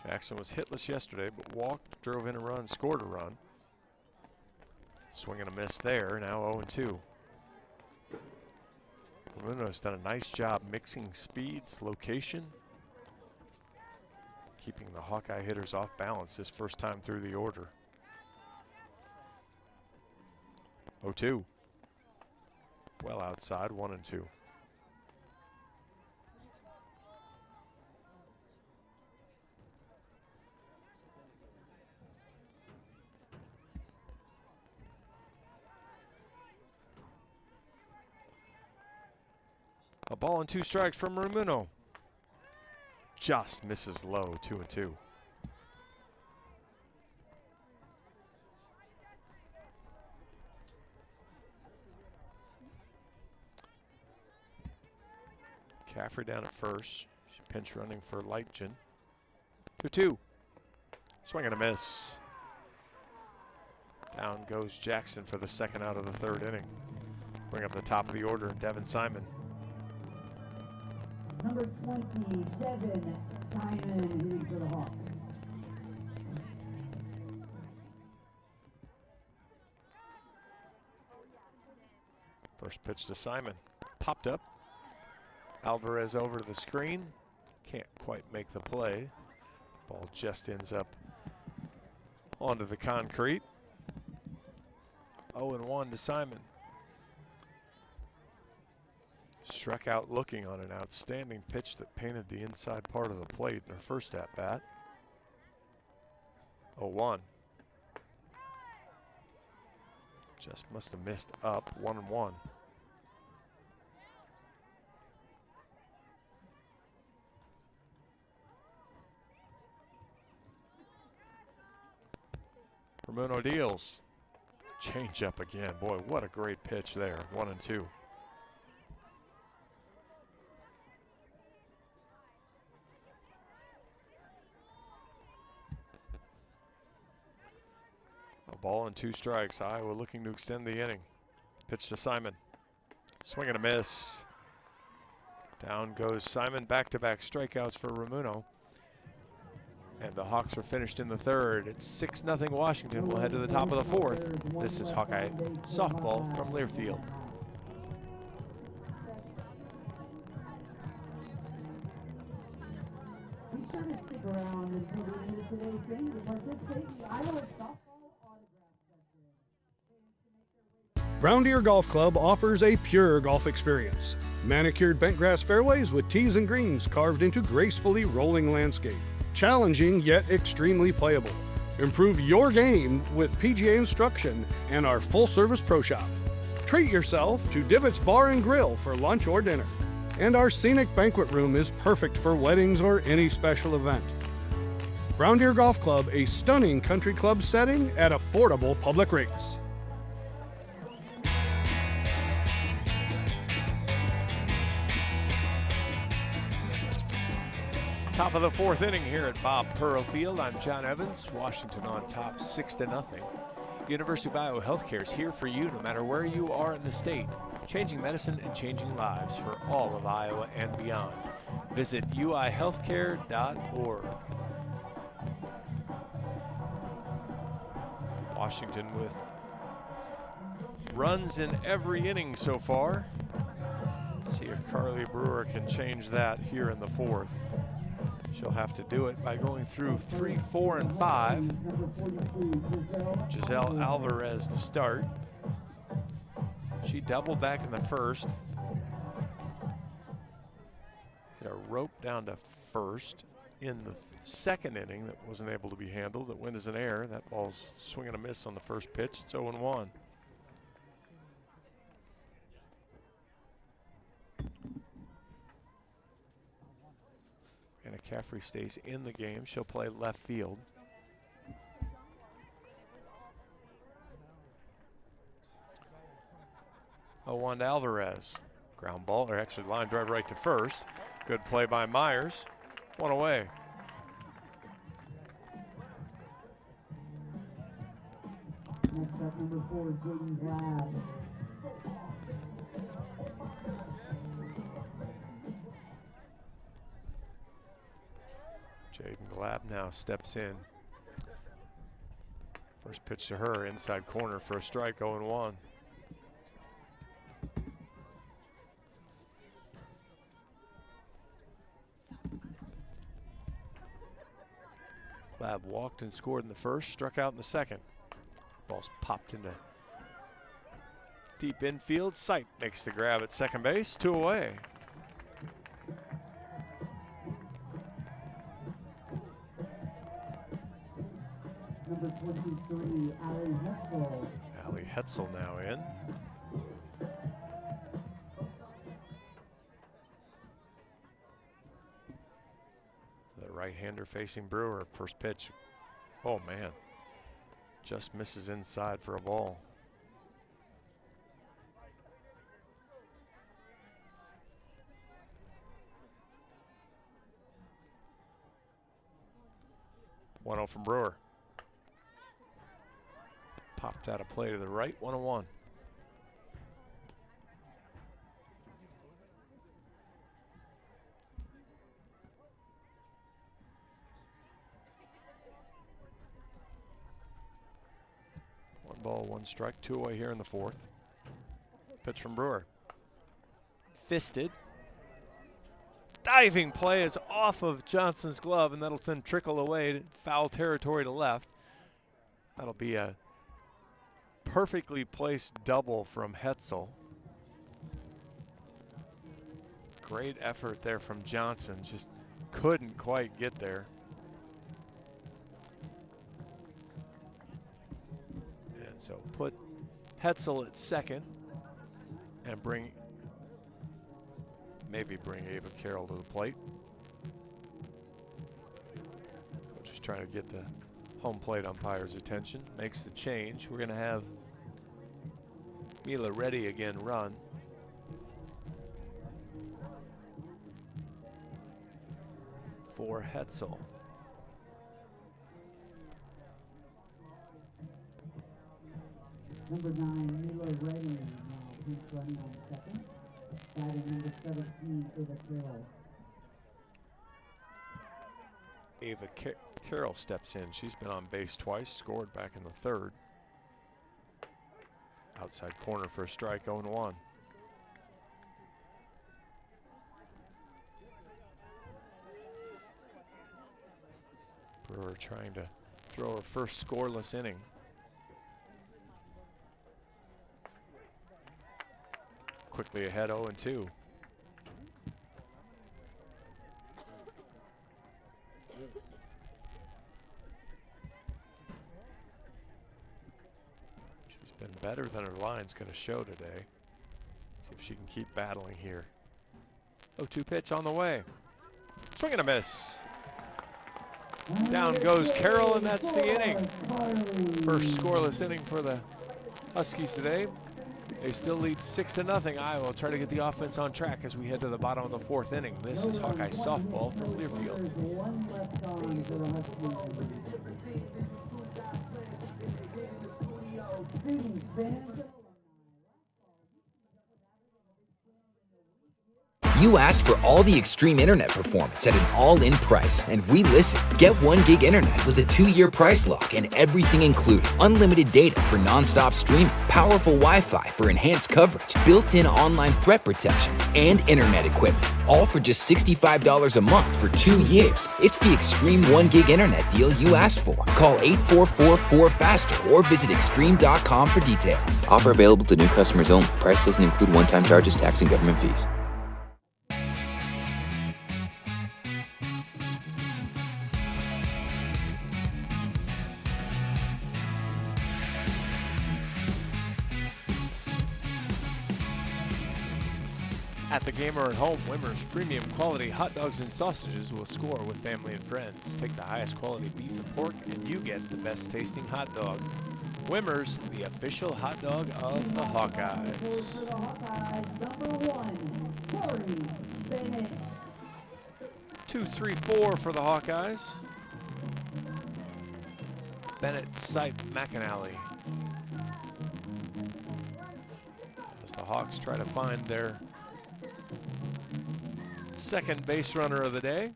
Jackson was hitless yesterday, but walked, drove in a run, scored a run. Swing and a miss there, now 0-2. Bruno's done a nice job mixing speeds, location, keeping the Hawkeye hitters off balance this first time through the order. 0-2. Well outside, 1-2. A ball and 2 strikes from Ramuno. Just misses low, 2-2. Caffrey down at first. She's pinch running for Lightgen. 2-2. Swing and a miss. Down goes Jackson for the second out of the third inning. Bring up the top of the order, Devin Simon. Number 20, Devin Simon, hitting for the Hawks. First pitch to Simon. Popped up. Alvarez over to the screen. Can't quite make the play. Ball just ends up onto the concrete. 0-1 to Simon. Struck out looking on an outstanding pitch that painted the inside part of the plate in her first at-bat. 0-1. Just must have missed up, 1-1. Ramuno deals. Change up again. Boy, what a great pitch there. 1-2. A ball and 2 strikes. Iowa looking to extend the inning. Pitch to Simon. Swing and a miss. Down goes Simon. Back-to-back strikeouts for Ramuno. And the Hawks are finished in the third. It's 6-0 Washington. We'll head to the top of the fourth. This is Hawkeye softball from Learfield. Be sure to stick around until the end of today's game to participate in the Iowa softball autograph session. Brown Deer Golf Club offers a pure golf experience. Manicured bentgrass fairways with tees and greens carved into gracefully rolling landscape. Challenging yet extremely playable. Improve your game with PGA instruction and our full-service pro shop. Treat yourself to Divots Bar and Grill for lunch or dinner. And our scenic banquet room is perfect for weddings or any special event. Brown Deer Golf Club, a stunning country club setting at affordable public rates. Top of the fourth inning here at Bob Pearl Field. I'm John Evans. Washington on top 6-0. University of Iowa Healthcare is here for you no matter where you are in the state. Changing medicine and changing lives for all of Iowa and beyond. Visit uihealthcare.org. Washington with runs in every inning so far. See if Carly Brewer can change that here in the fourth. She'll have to do it by going through 3, 4, and 5. Giselle Alvarez to start. She doubled back in the first. Hit a rope down to first in the second inning that wasn't able to be handled. That went as an error. That ball's swing and a miss on the first pitch. It's 0-1. Anna Caffrey stays in the game. She'll play left field. Wanda Alvarez. Ground ball, or actually line drive right to first. Good play by Myers. One away. Next up, number 4, Jaden Glad. Jaden Glab now steps in. First pitch to her, inside corner for a strike, 0-1. Glab walked and scored in the first, struck out in the second. Ball's popped into deep infield. Sight makes the grab at second base, 2 away. Number 23, Allie Hetzel. Allie Hetzel now in. The right-hander facing Brewer. First pitch. Oh man. Just misses inside for a ball. One 0 from Brewer. Popped out of play to the right, 1-1. One ball, one strike, 2 away here in the fourth. Pitch from Brewer. Fisted. Diving play is off of Johnson's glove, and that'll then trickle away to foul territory to left. That'll be a perfectly placed double from Hetzel. Great effort there from Johnson, just couldn't quite get there. And so put Hetzel at second and maybe bring Ava Carroll to the plate. Coach is trying to get the home plate umpire's attention, makes the change. We're going to have Mila Reddy again run. For Hetzel. Number 9, Mila Reddy, now pinch running on second. Batting number 17, Ava Carroll. Ava Carroll steps in. She's been on base twice, scored back in the third. Outside corner for a strike, 0-1. Brewer trying to throw her first scoreless inning. Quickly ahead, 0-2. She's been better than her line's going to show today. See if she can keep battling here. 0-2 pitch on the way. Swing and a miss. Down goes Carroll, and that's the inning. First scoreless inning for the Huskies today. They still lead 6-0. Iowa will try to get the offense on track as we head to the bottom of the fourth inning. This is Hawkeye softball from Learfield. You asked for all the extreme internet performance at an all-in price, and we listened. Get 1 gig internet with a 2-year price lock and everything included. Unlimited data for non-stop streaming, powerful Wi-Fi for enhanced coverage, built-in online threat protection, and internet equipment. All for just $65 a month for 2 years. It's the extreme 1 gig internet deal you asked for. Call 844-4FASTER or visit extreme.com for details. Offer available to new customers only. Price doesn't include one-time charges, tax, and government fees. At the game or at home, Wimmer's premium quality hot dogs and sausages will score with family and friends. Take the highest quality beef and pork, and you get the best tasting hot dog. Wimmer's, the official hot dog of the Hawkeyes. For the Hawkeyes, number 1, Corey Bennett. 2-3-4 for the Hawkeyes. Bennett, Sipe, McAnally. As the Hawks try to find their second base runner of the day.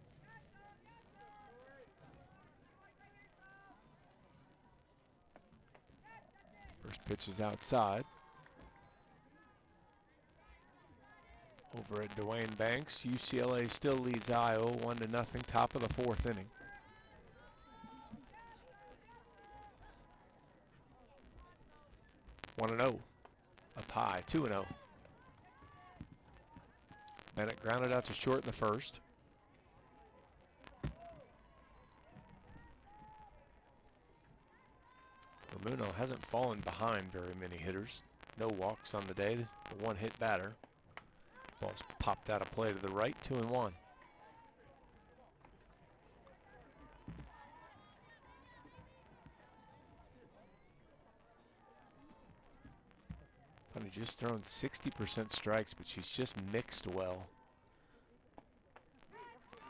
First pitch is outside. Over at Dwayne Banks, UCLA still leads Iowa 1-0, top of the 4th inning. One 1-0, up high, 2-0. Bennett grounded out to short in the first. Ramuno hasn't fallen behind very many hitters. No walks on the day, the one-hit batter. Ball's popped out of play to the right, 2-1. Funny, just thrown 60% strikes, but she's just mixed well.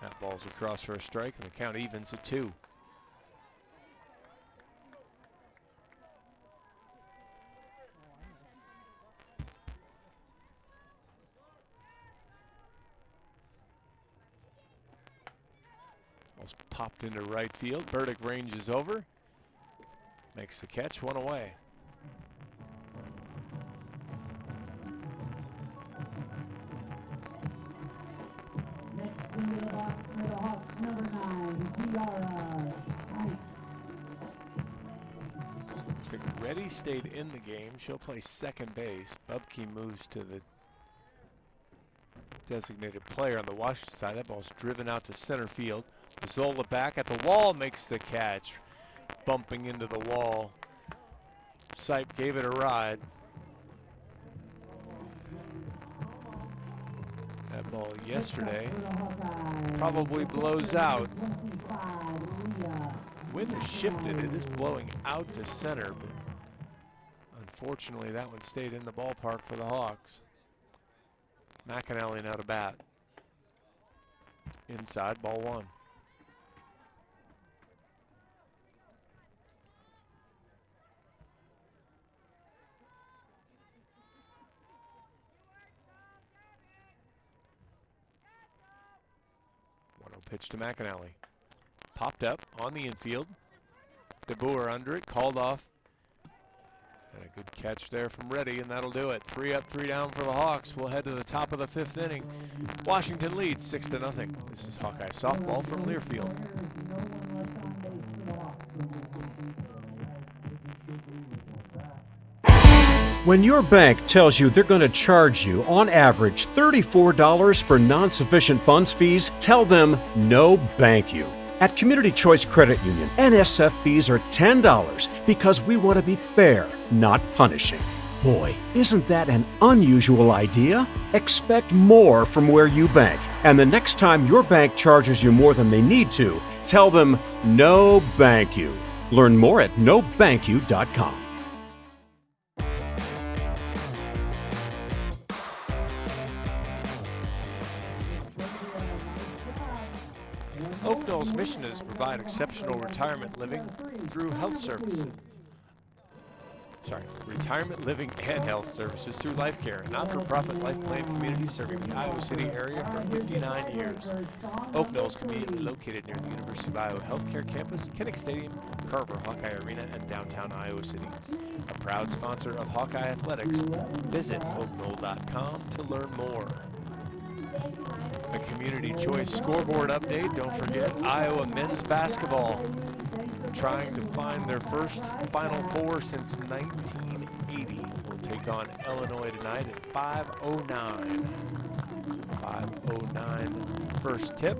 That ball's across for a strike, and the count evens at 2. Ball's popped into right field. Burdick ranges over, makes the catch, 1 away. Into the box for the Hawks, number 9, Kiara Sipe. Looks like Reddy stayed in the game. She'll play second base. Bubke moves to the designated player on the Washington side. That ball's driven out to center field. Mazzola back at the wall, makes the catch. Bumping into the wall. Sipe gave it a ride. That ball yesterday probably blows out. Wind has shifted. It is blowing out to center, but unfortunately that one stayed in the ballpark for the Hawks. McAnally now to bat. Inside, ball 1. Pitch to McAnally. Popped up on the infield. DeBoer under it, called off. And a good catch there from Reddy, and that'll do it. 3 up, 3 down for the Hawks. We'll head to the top of the 5th inning. Washington leads 6-0. This is Hawkeye softball from Learfield. When your bank tells you they're going to charge you, on average, $34 for non-sufficient funds fees, tell them no thank you. At Community Choice Credit Union, NSF fees are $10 because we want to be fair, not punishing. Boy, isn't that an unusual idea? Expect more from where you bank. And the next time your bank charges you more than they need to, tell them no thank you. Learn more at nobankyou.com. Oakdale's mission is to provide exceptional retirement living through health services. Retirement living and health services through Life Care, a not-for-profit life plan community serving the Iowa City area for 59 years. Oakdale is conveniently located near the University of Iowa Healthcare Campus, Kinnick Stadium, Carver Hawkeye Arena, and downtown Iowa City. A proud sponsor of Hawkeye Athletics. Visit oakdale.com to learn more. A Community Choice scoreboard update. Don't forget Iowa men's basketball trying to find their first Final Four since 1980. Will take on Illinois tonight at 5:09. 5:09 first tip.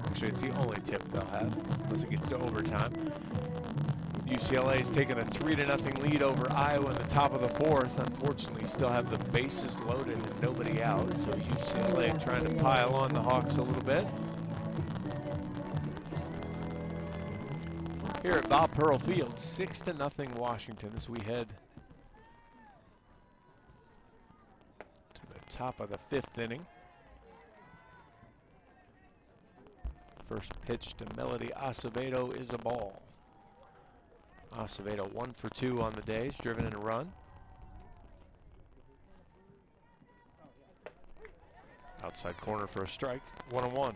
Actually, it's the only tip they'll have unless it gets to overtime. UCLA's taken a 3-0 lead over Iowa in the top of the fourth. Unfortunately, still have the bases loaded and nobody out. So UCLA trying to pile on the Hawks a little bit. Here at Bob Pearl Field, 6-0 Washington as we head to the top of the fifth inning. First pitch to Melody Acevedo is a ball. Acevedo 1 for 2 on the day, he's driven in a run. Outside corner for a strike, 1-1.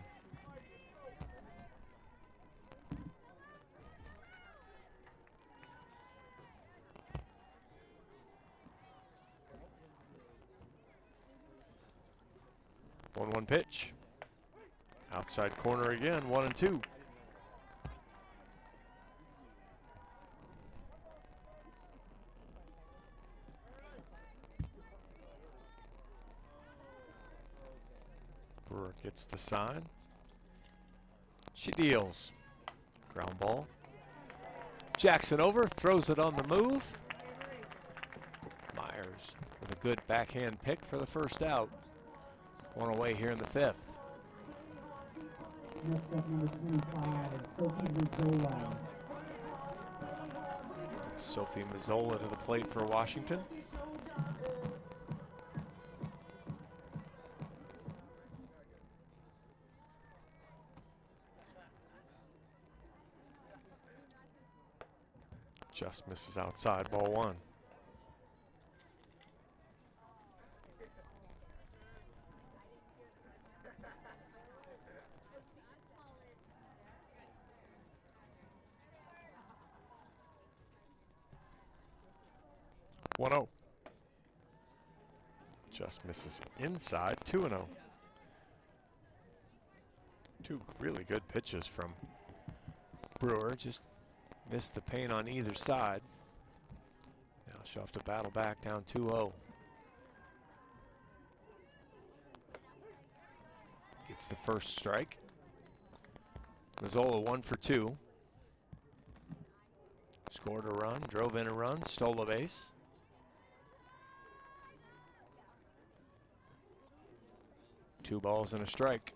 One pitch. Outside corner again, 1-2. Brewer gets the sign. She deals. Ground ball. Jackson over, throws it on the move. Myers with a good backhand pick for the first out. One away here in the fifth. Next up, number 25, Sophie Mazzola. Sophie Mazzola to the plate for Washington. Just misses outside, ball one. Just misses inside, 2-0. Two really good pitches from Brewer, just missed the paint on either side. Now she'll have to battle back down 2-0. Gets the first strike. Mazzola 1 for 2. Scored a run, drove in a run, stole a base. Two balls and a strike.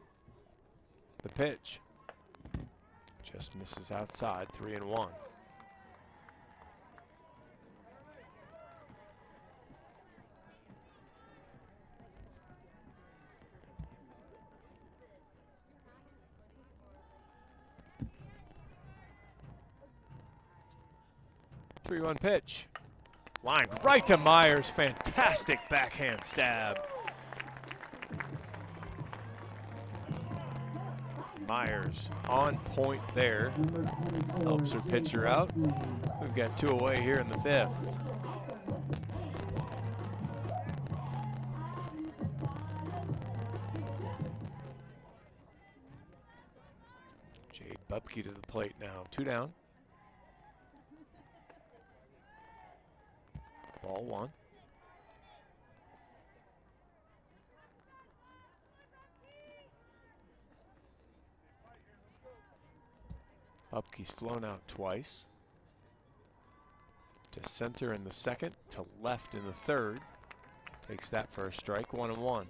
The pitch just misses outside, 3-1. Three-one pitch. Lined right to Myers. Fantastic backhand stab. Myers on point there. Helps her pitcher out. We've got two away here in the fifth. Jade Bubke to the plate now. Two down. Ball one. Bubke's flown out twice. To center in the second, to left in the third. Takes that for a strike, 1-1.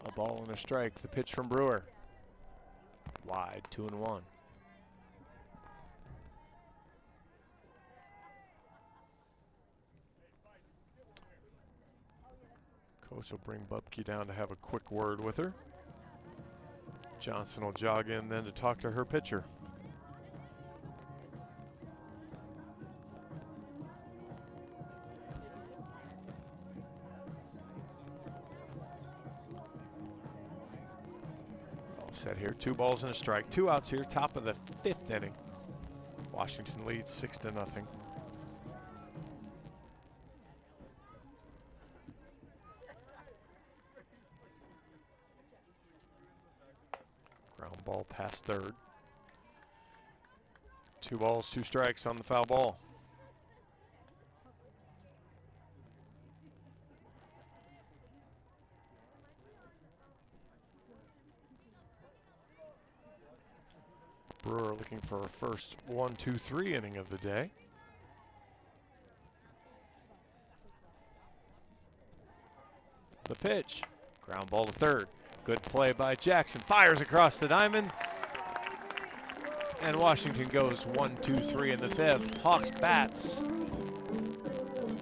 A ball and a strike, the pitch from Brewer. Wide, 2-1. Coach will bring Bubke down to have a quick word with her. Johnson will jog in then to talk to her pitcher. All set here, 2 balls and a strike. 2 outs here, top of the fifth inning. Washington leads 6-0. Ground ball past third. 2 balls, 2 strikes on the foul ball. Brewer looking for a first 1-2-3 inning of the day. The pitch, ground ball to third. Good play by Jackson, fires across the diamond. And Washington goes 1-2-3 in the fifth. Hawks bats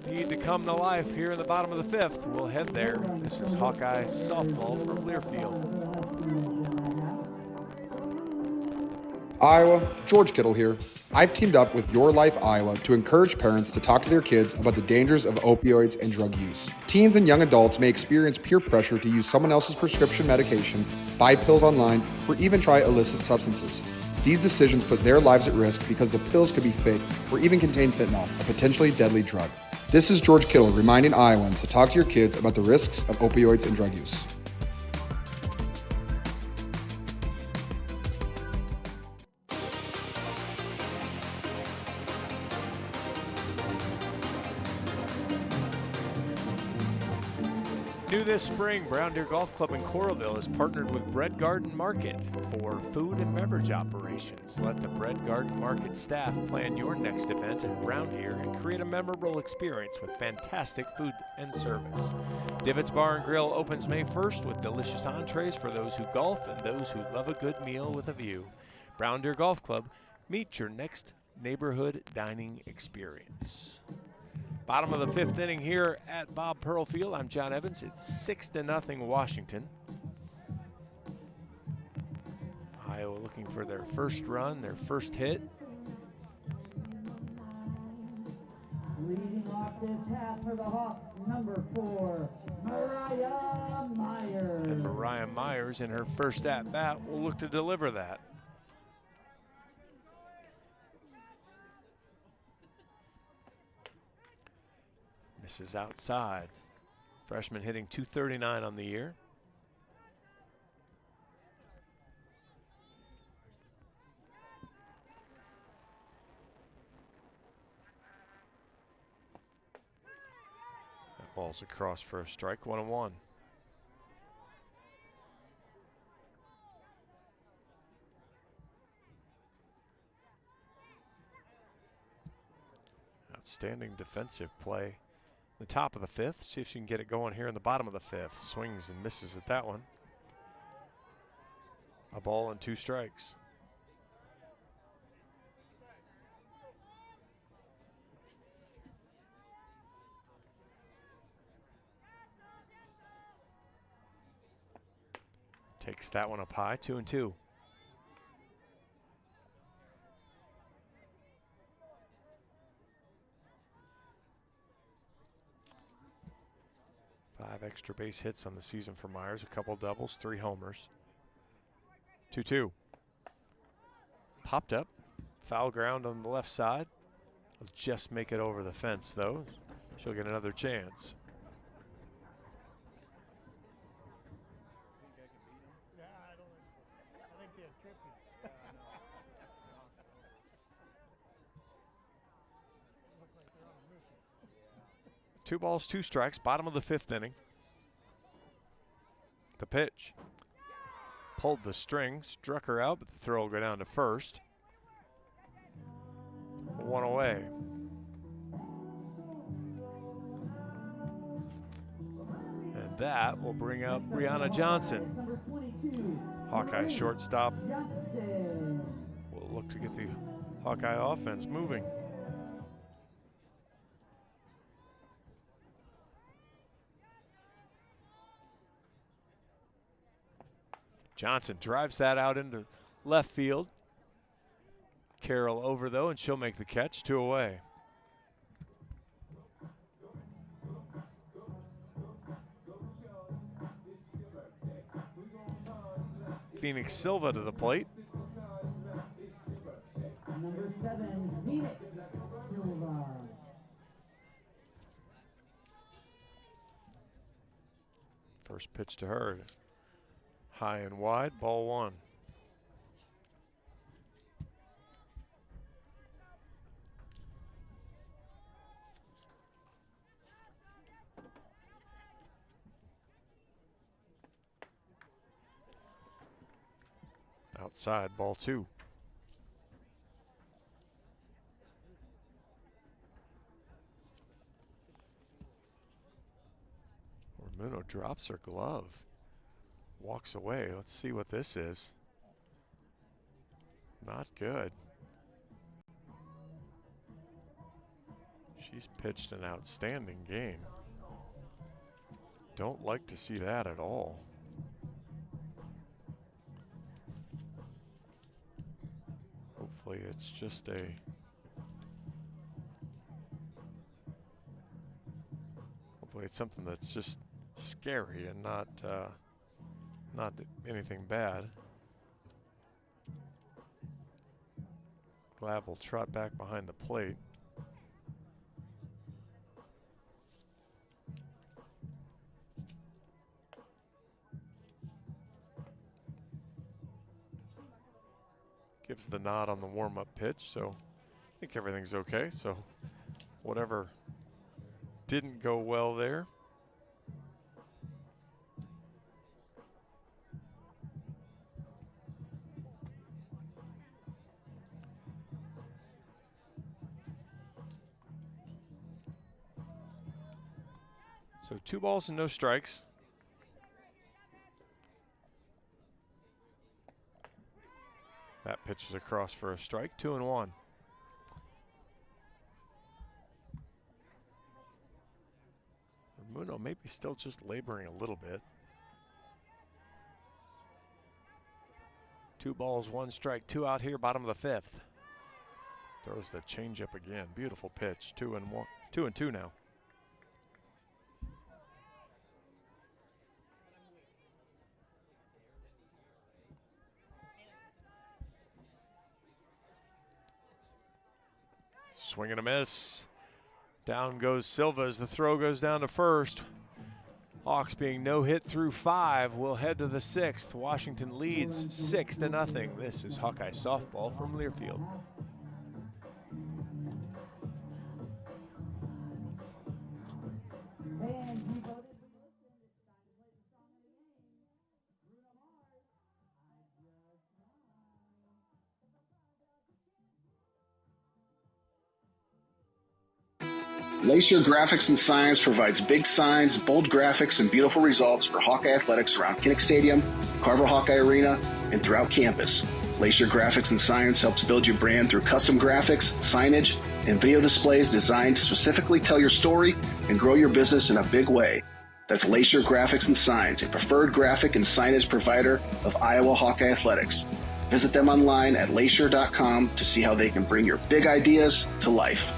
need to come to life here in the bottom of the fifth. We'll head there. This is Hawkeye softball from Learfield. Iowa, George Kittle here. I've teamed up with Your Life Iowa to encourage parents to talk to their kids about the dangers of opioids and drug use. Teens and young adults may experience peer pressure to use someone else's prescription medication, buy pills online, or even try illicit substances. These decisions put their lives at risk because the pills could be fake or even contain fentanyl, a potentially deadly drug. This is George Kittle reminding Iowans to talk to your kids about the risks of opioids and drug use. New this spring, Brown Deer Golf Club in Coralville has partnered with Bread Garden Market for food and beverage operations. Let the Bread Garden Market staff plan your next event at Brown Deer and create a memorable experience with fantastic food and service. Divots Bar and Grill opens May 1st with delicious entrees for those who golf and those who love a good meal with a view. Brown Deer Golf Club, meet your next neighborhood dining experience. Bottom of the fifth inning here at Bob Pearl Field. I'm John Evans. It's 6-0 Washington. Iowa looking for their first run, their first hit. Leading off this half for the Hawks, number 4, Mariah Myers. And Mariah Myers in her first at-bat will look to deliver that. Misses outside. Freshman hitting .239 on the year. That ball's across for a strike, 1-1. Outstanding defensive play. The top of the fifth. See if she can get it going here in the bottom of the fifth. Swings and misses at that one. A ball and 2 strikes. Takes that one up high, 2-2. Five extra base hits on the season for Myers, a couple doubles, 3 homers. 2-2. Popped up, foul ground on the left side. Will just make it over the fence though. She'll get another chance. Two balls, 2 strikes, bottom of the fifth inning. The pitch. Pulled the string, struck her out, but the throw will go down to first. 1 away. And that will bring up Brianna Johnson. Hawkeye shortstop will look to get the Hawkeye offense moving. Johnson drives that out into left field. Carroll over though, and she'll make the catch. 2 away. Phoenix Silva to the plate. Number 7, Phoenix Silva. First pitch to her. High and wide, ball 1. Outside, ball 2. drops her glove. Walks away. Let's see what this is. Not good. She's pitched an outstanding game. Don't like to see that at all. Hopefully it's just hopefully it's something that's just scary and not anything bad. Glad will trot back behind the plate. Gives the nod on the warm-up pitch, so I think everything's okay. So whatever didn't go well there. So 2 balls and no strikes. That pitch is across for a strike, 2-1. Muno maybe still just laboring a little bit. 2 balls, 1 strike, 2 out here, bottom of the 5th. Throws the changeup again. Beautiful pitch. 2-1, 2-2 now. Swing and a miss. Down goes Silva as the throw goes down to first. Hawks being no hit through 5 will head to the 6th. Washington leads 6-0. This is Hawkeye softball from Learfield. Lacier Graphics and Signs provides big signs, bold graphics, and beautiful results for Hawkeye athletics around Kinnick Stadium, Carver Hawkeye Arena, and throughout campus. Lacier Graphics and Signs helps build your brand through custom graphics, signage, and video displays designed to specifically tell your story and grow your business in a big way. That's Lacier Graphics and Signs, a preferred graphic and signage provider of Iowa Hawkeye athletics. Visit them online at lacier.com to see how they can bring your big ideas to life.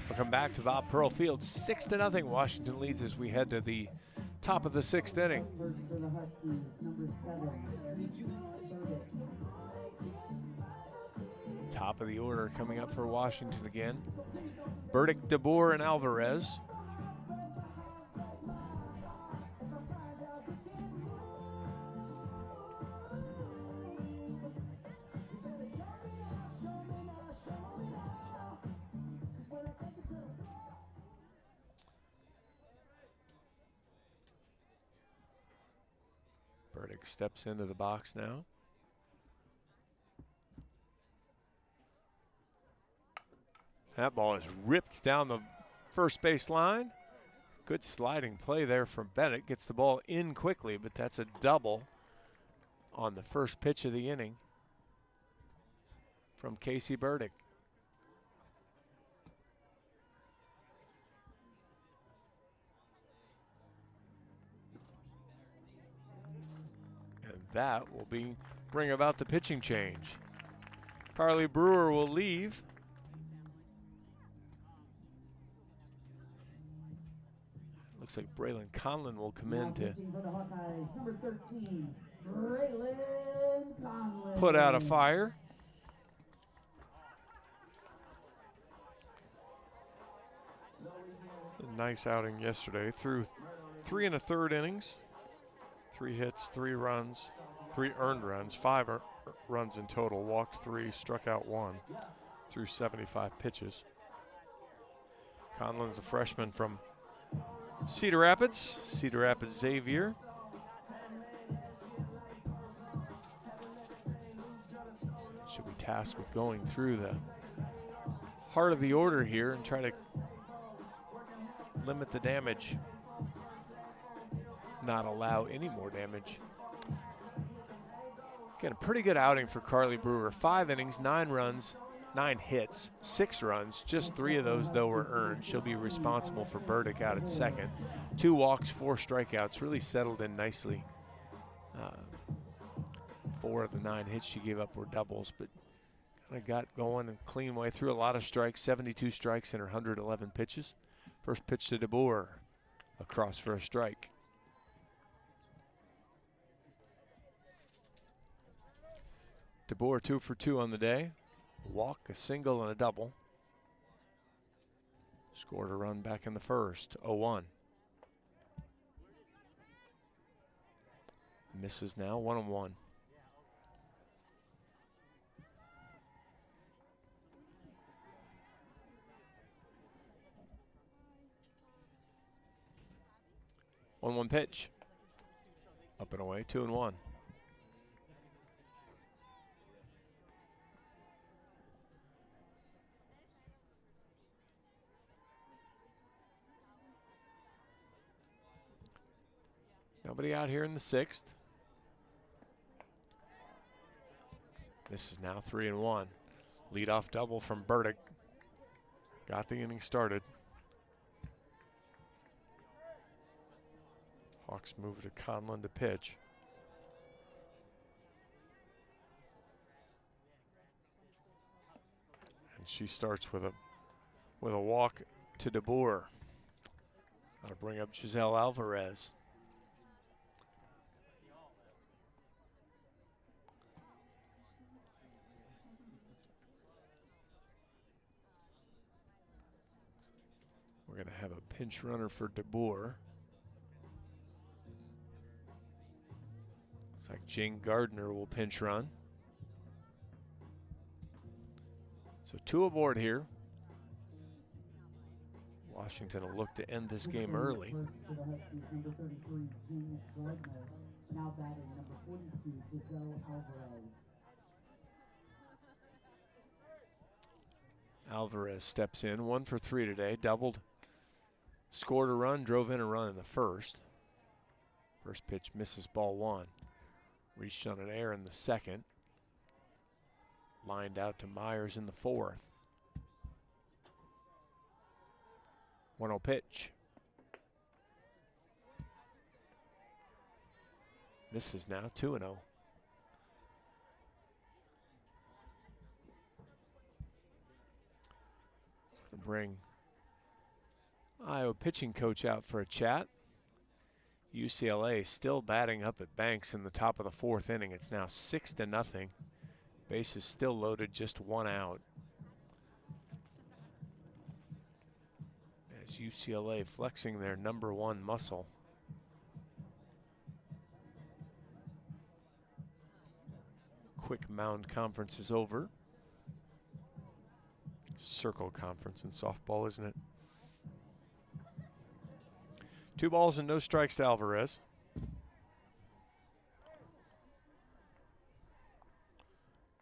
Welcome back to Bob Pearl Field. 6-0. Washington leads as we head to the top of the 6th inning. For the Huskies, number 7. Top of the order coming up for Washington again. Burdick, DeBoer, and Alvarez. Burdick steps into the box now. That ball is ripped down the first base line. Good sliding play there from Bennett. Gets the ball in quickly, but that's a double on the first pitch of the inning from Casey Burdick. And that will bring about the pitching change. Carly Brewer will leave. Looks like Braylon Conlon will come in to Number 13, Braylon Conlon. put out a fire. A nice outing yesterday. Through 3 1/3 innings. 3 hits, 3 runs, 3 earned runs, 5 runs in total. Walked 3, struck out 1 through 75 pitches. Conlon's a freshman from Cedar Rapids Xavier. She'll be tasked with going through the heart of the order here and try to limit the damage, not allow any more damage. Again, a pretty good outing for Carly Brewer. 5 innings, 9 runs, 9 hits, 6 runs. Just 3 of those, though, were earned. She'll be responsible for Burdick out at second. 2 walks, 4 strikeouts, really settled in nicely. 4 of the 9 hits she gave up were doubles, but kind of got going and clean way through. A lot of strikes, 72 strikes in her 111 pitches. First pitch to DeBoer, across for a strike. DeBoer 2 for 2 on the day. A walk, a single, and a double. Scored a run back in the first, 0-1. Misses now, 1-1. One pitch. Up and away, 2-1. Nobody out here in the 6th. This is now 3-1. Leadoff double from Burdick. Got the inning started. Hawks move to Conlon to pitch. And she starts with a walk to DeBoer. That'll bring up Giselle Alvarez. We're going to have a pinch runner for DeBoer. Looks like Jane Gardner will pinch run. So 2 aboard here. Washington will look to end this game early. Alvarez steps in, 1 for 3 today, doubled. Scored a run, drove in a run in the first. First pitch misses, ball 1. Reached on an error in the second. Lined out to Myers in the 4th. 1-0 pitch. Misses now, 2-0. Bring Iowa pitching coach out for a chat. UCLA still batting up at Banks in the top of the 4th inning. It's now 6-0. Bases still loaded, just 1 out. As UCLA flexing their #1 muscle. Quick mound conference is over. Circle conference in softball, isn't it? 2 balls and no strikes to Alvarez.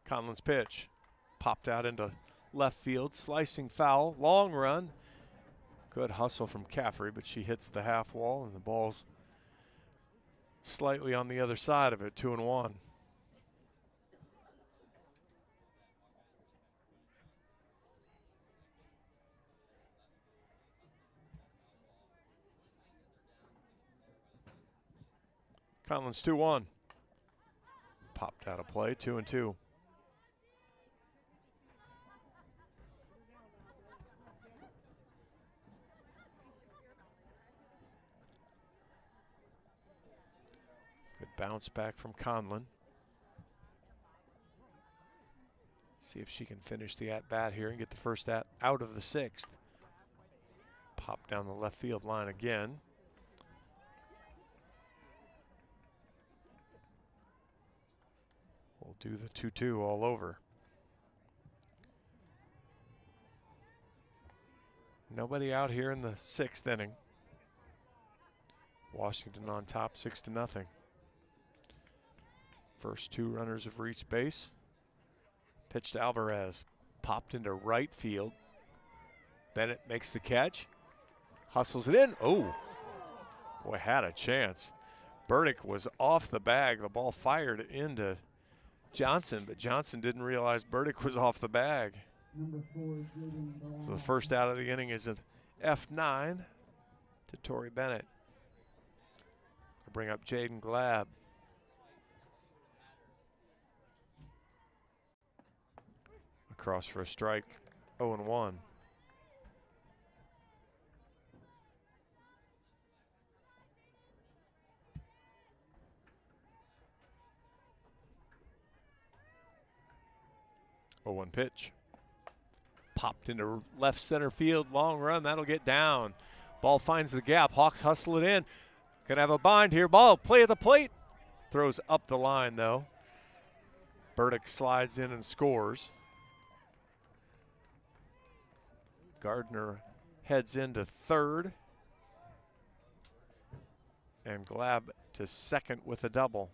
Conlon's pitch popped out into left field, slicing foul, long run. Good hustle from Caffrey, but she hits the half wall and the ball's slightly on the other side of it, 2-1. Conlon's 2-1. Popped out of play, 2-2. Good bounce back from Conlon. See if she can finish the at-bat here and get the first out of the 6th. Pop down the left field line again. We'll do the 2-2 all over. Nobody out here in the 6th inning. Washington on top, 6-0. First 2 runners have reached base. Pitch to Alvarez. Popped into right field. Bennett makes the catch. Hustles it in. Oh, boy, had a chance. Burdick was off the bag. The ball fired into Johnson, but Johnson didn't realize Burdick was off the bag. So the first out of the inning is an F9 to Torrey Bennett. I'll bring up Jaden Glab. Across for a strike, 0-1. One pitch. Popped into left center field, long run, that'll get down. Ball finds the gap, Hawks hustle it in. Gonna have a bind here, ball, play at the plate. Throws up the line though. Burdick slides in and scores. Gardner heads into third. And Glab to second with a double.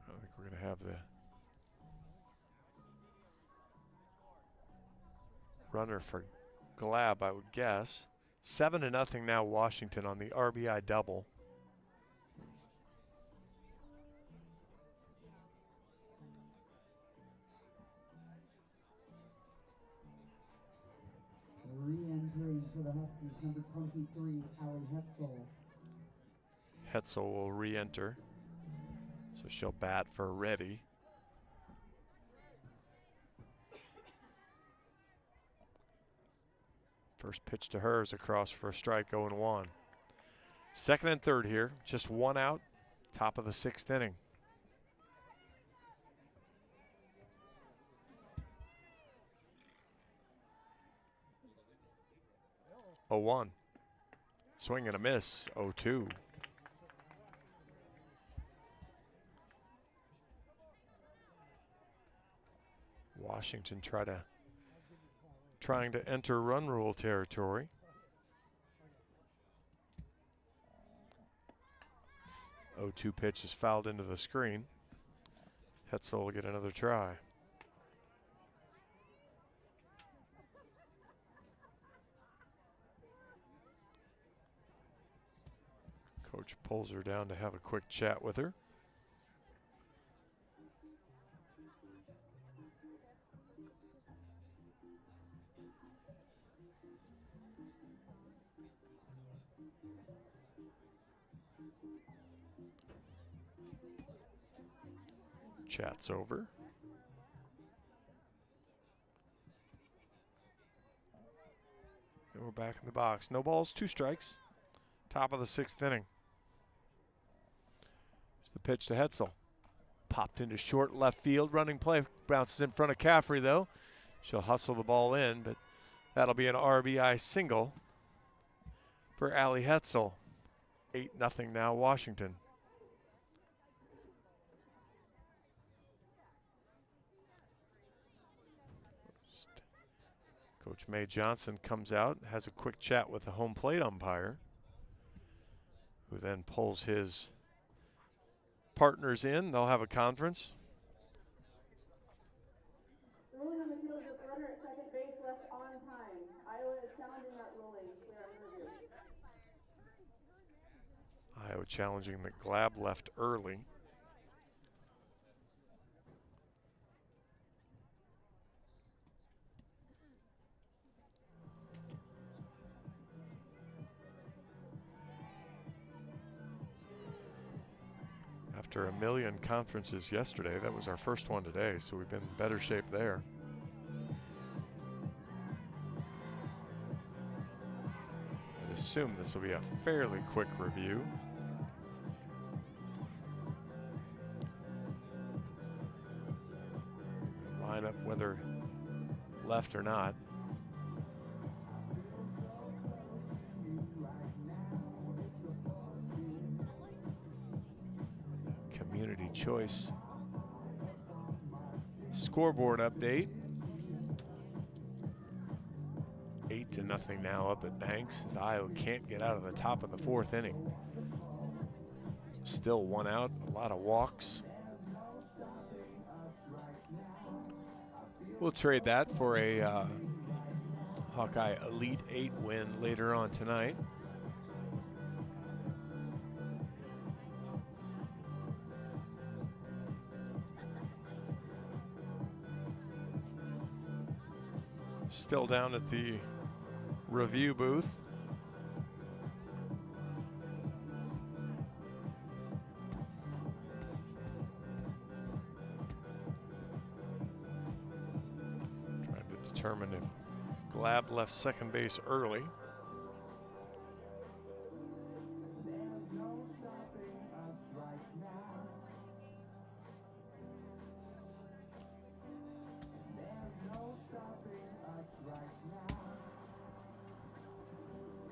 I think we're going to have the runner for Glab, I would guess. 7-0 now Washington on the RBI double. Re-entering for the Huskies, number 23, Allie Hetzel. Hetzel will re-enter, so she'll bat for Reddy. First pitch to her is across for a strike, 0-1. Second and third here, just one out, top of the sixth inning. Oh, 1. Swing and a miss, 0-2. Washington trying to enter run rule territory. Oh, 2 pitch is fouled into the screen. Hetzel will get another try. Coach pulls her down to have a quick chat with her. Chat's over. And we're back in the box. No balls, 2 strikes. Top of the sixth inning. Here's the pitch to Hetzel. Popped into short left field. Running play. Bounces in front of Caffrey though. She'll hustle the ball in, but that'll be an RBI single for Allie Hetzel. 8-0 now Washington. Coach Mae Johnson comes out, has a quick chat with the home plate umpire, who then pulls his partners in. They'll have a conference. The ruling on the field is the runner at second base left on time. Iowa is challenging that ruling. We are in review. Iowa challenging that Glab left early. After 1 million conferences yesterday, that was our first one today, so we've been in better shape there. I'd assume this will be a fairly quick review. Line up whether left or not. Community Choice scoreboard update. 8-0 now up at Banks as Iowa can't get out of the top of the 4th inning. Still 1 out, a lot of walks. We'll trade that for a Hawkeye Elite 8 win later on tonight. Still down at the review booth. Trying to determine if Glab left second base early.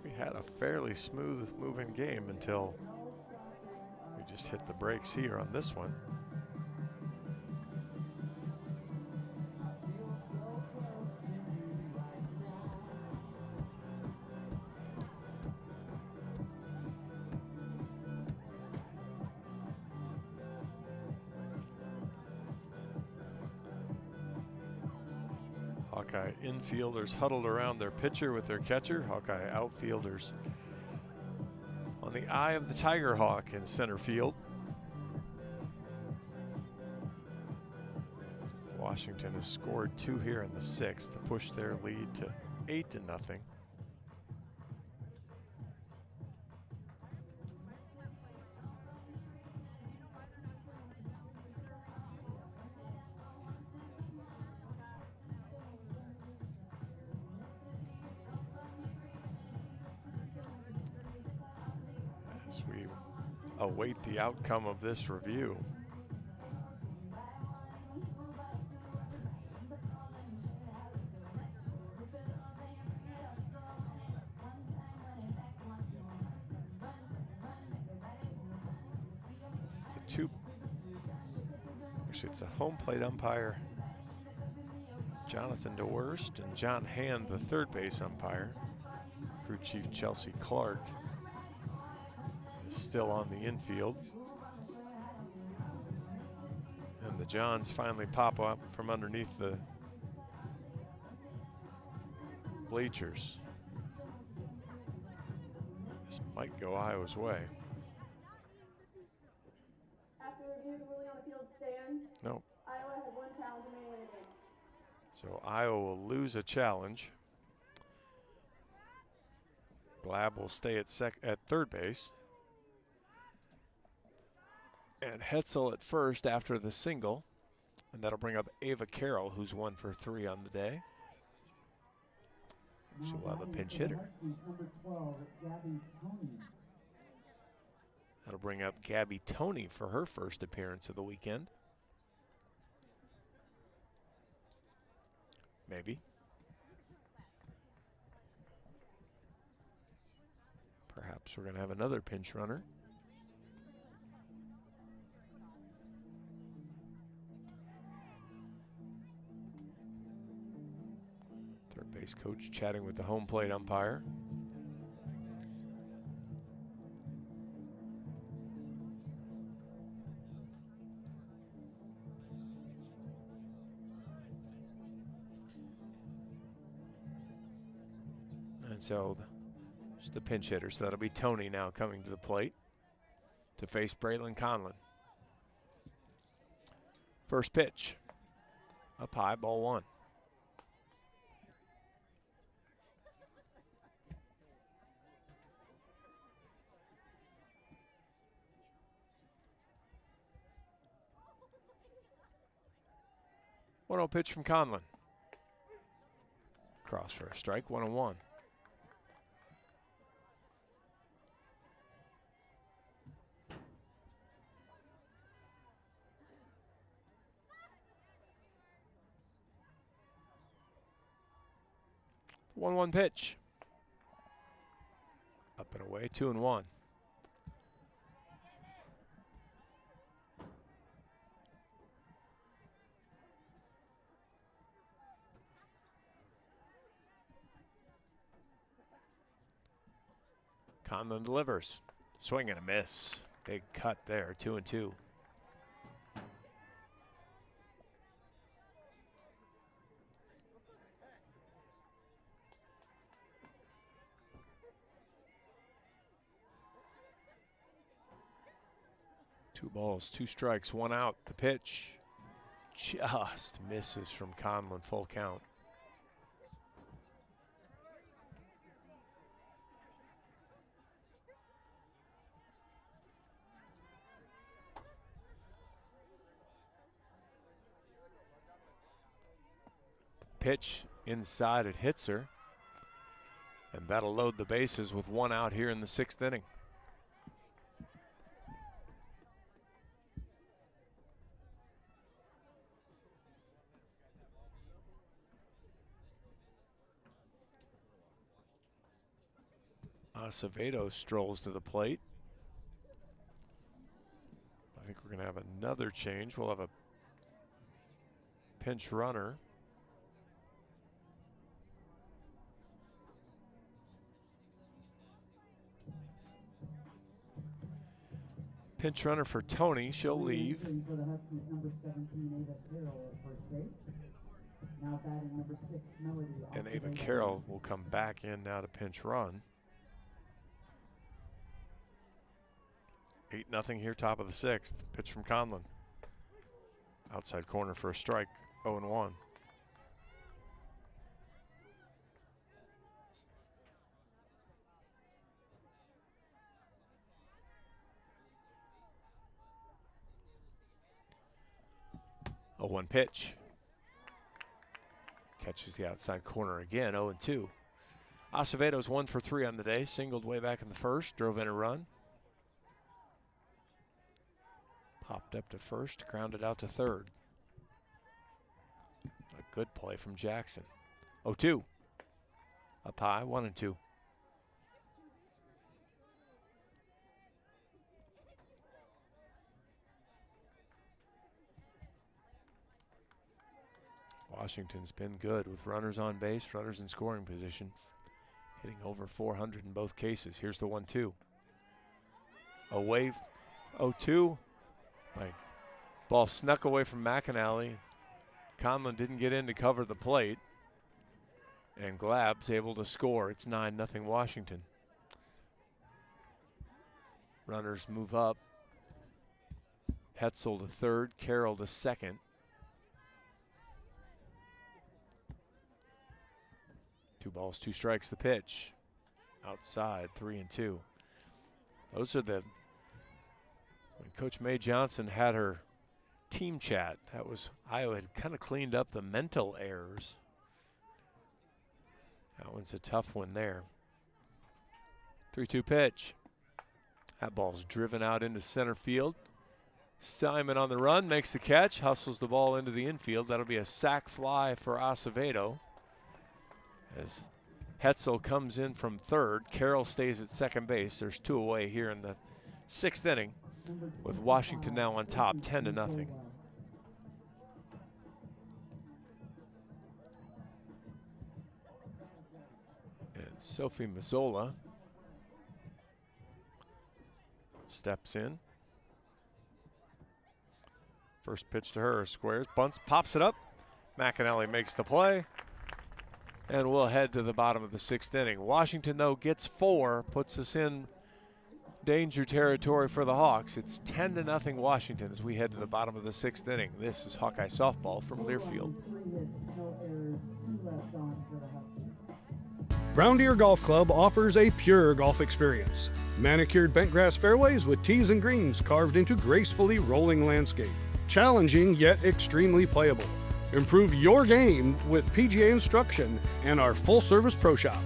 We had a fairly smooth moving game until we just hit the brakes here on this one. Hawkeye infielders huddled around their pitcher with their catcher. Hawkeye outfielders on the eye of the Tiger Hawk in center field. Washington has scored 2 here in the 6th to push their lead to 8-0. As we await the outcome of this review. It's a home plate umpire, Jonathan DeWurst, and John Hand, the third base umpire. Crew chief Chelsea Clark is still on the infield. And the Johns finally pop up from underneath the bleachers. This might go Iowa's way. Nope. Iowa has 1 challenge remaining in the game. So Iowa will lose a challenge. Glab will stay at third base. And Hetzel at first after the single. And that'll bring up Ava Carroll, who's 1 for 3 on the day. She'll have a pinch hitter. That'll bring up Gabby Toney for her first appearance of the weekend. Maybe. Perhaps we're going to have another pinch runner. Third base coach chatting with the home plate umpire. And so just the pinch hitter. So that'll be Toney now coming to the plate to face Braylon Conlon. First pitch. Up high, ball 1. One-0 pitch from Conlon. Cross for a strike, 1-1. One pitch. Up and away, 2-1. Conlon delivers. Swing and a miss. Big cut there, 2-2. Two balls, two strikes, one out. The pitch just misses from Conlon, full count. Pitch inside, it hits her. And that'll load the bases with one out here in the 6th inning. Acevedo strolls to the plate. I think we're going to have another change. We'll have a pinch runner. Pinch runner for Tony. She'll leave. For the Huskies, number 17, Ava Carroll at first base. Now batting number 6, Melody. And Ava Carroll will come back in now to pinch run. 8-0 here, top of the 6th. Pitch from Conlon. Outside corner for a strike, 0-1. A 1 pitch. Catches the outside corner again, 0-2. Acevedo's 1 for 3 on the day. Singled way back in the 1st, drove in a run. Popped up to 1st, grounded out to 3rd. A good play from Jackson. 0-2. Up high, 1-2. Washington's been good with runners on base, runners in scoring position, hitting over 400 in both cases. Here's the 1-2. A wave, 0-2. Ball snuck away from McAnally. Conlon didn't get in to cover the plate. And Glab's able to score. It's 9-0 Washington. Runners move up. Hetzel to 3rd, Carroll to 2nd. Two balls, two strikes, the pitch. Outside, 3-2. Those are the, when Coach Mae Johnson had her team chat, that was, Iowa had kind of cleaned up the mental errors. That one's a tough one there. 3-2 pitch. That ball's driven out into center field. Simon on the run, makes the catch, hustles the ball into the infield. That'll be a sac fly for Acevedo. As Hetzel comes in from 3rd, Carroll stays at 2nd base. There's 2 away here in the 6th inning, with Washington now on top, 10-0. And Sophie Mazzola steps in. First pitch to her, squares, bunts, pops it up. McAnally makes the play. And we'll head to the bottom of the 6th inning. Washington, though, gets 4, puts us in danger territory for the Hawks. It's 10-0 Washington as we head to the bottom of the 6th inning. This is Hawkeye softball from Learfield. Brown Deer Golf Club offers a pure golf experience. Manicured bentgrass fairways with tees and greens carved into gracefully rolling landscape. Challenging yet extremely playable. Improve your game with PGA instruction and our full-service pro shop.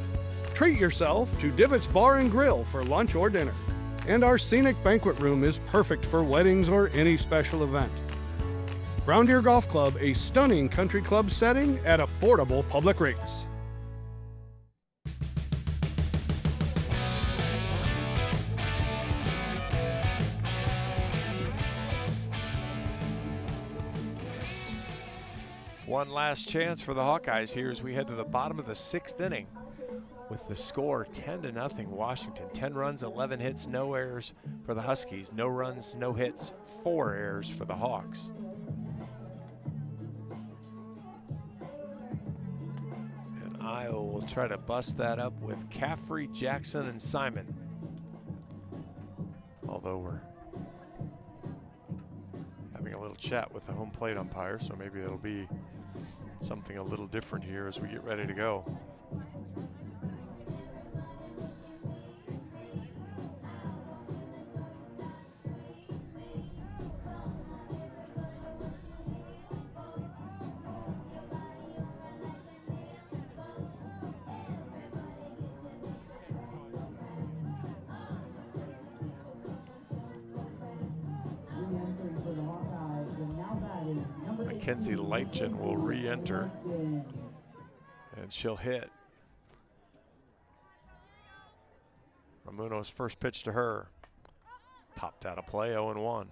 Treat yourself to Divots Bar and Grill for lunch or dinner. And our scenic banquet room is perfect for weddings or any special event. Brown Deer Golf Club, a stunning country club setting at affordable public rates. One last chance for the Hawkeyes here as we head to the bottom of the 6th inning. with the score 10-0 Washington. 10 runs, 11 hits, no errors for the Huskies. No runs, no hits, 4 errors for the Hawks. And Iowa will try to bust that up with Caffrey, Jackson, and Simon. Although we're having a little chat with the home plate umpire, so maybe it'll be something a little different here as we get ready to go. Mackenzie Lightgen will re-enter, and she'll hit. Ramuno's first pitch to her. Popped out of play, 0-1.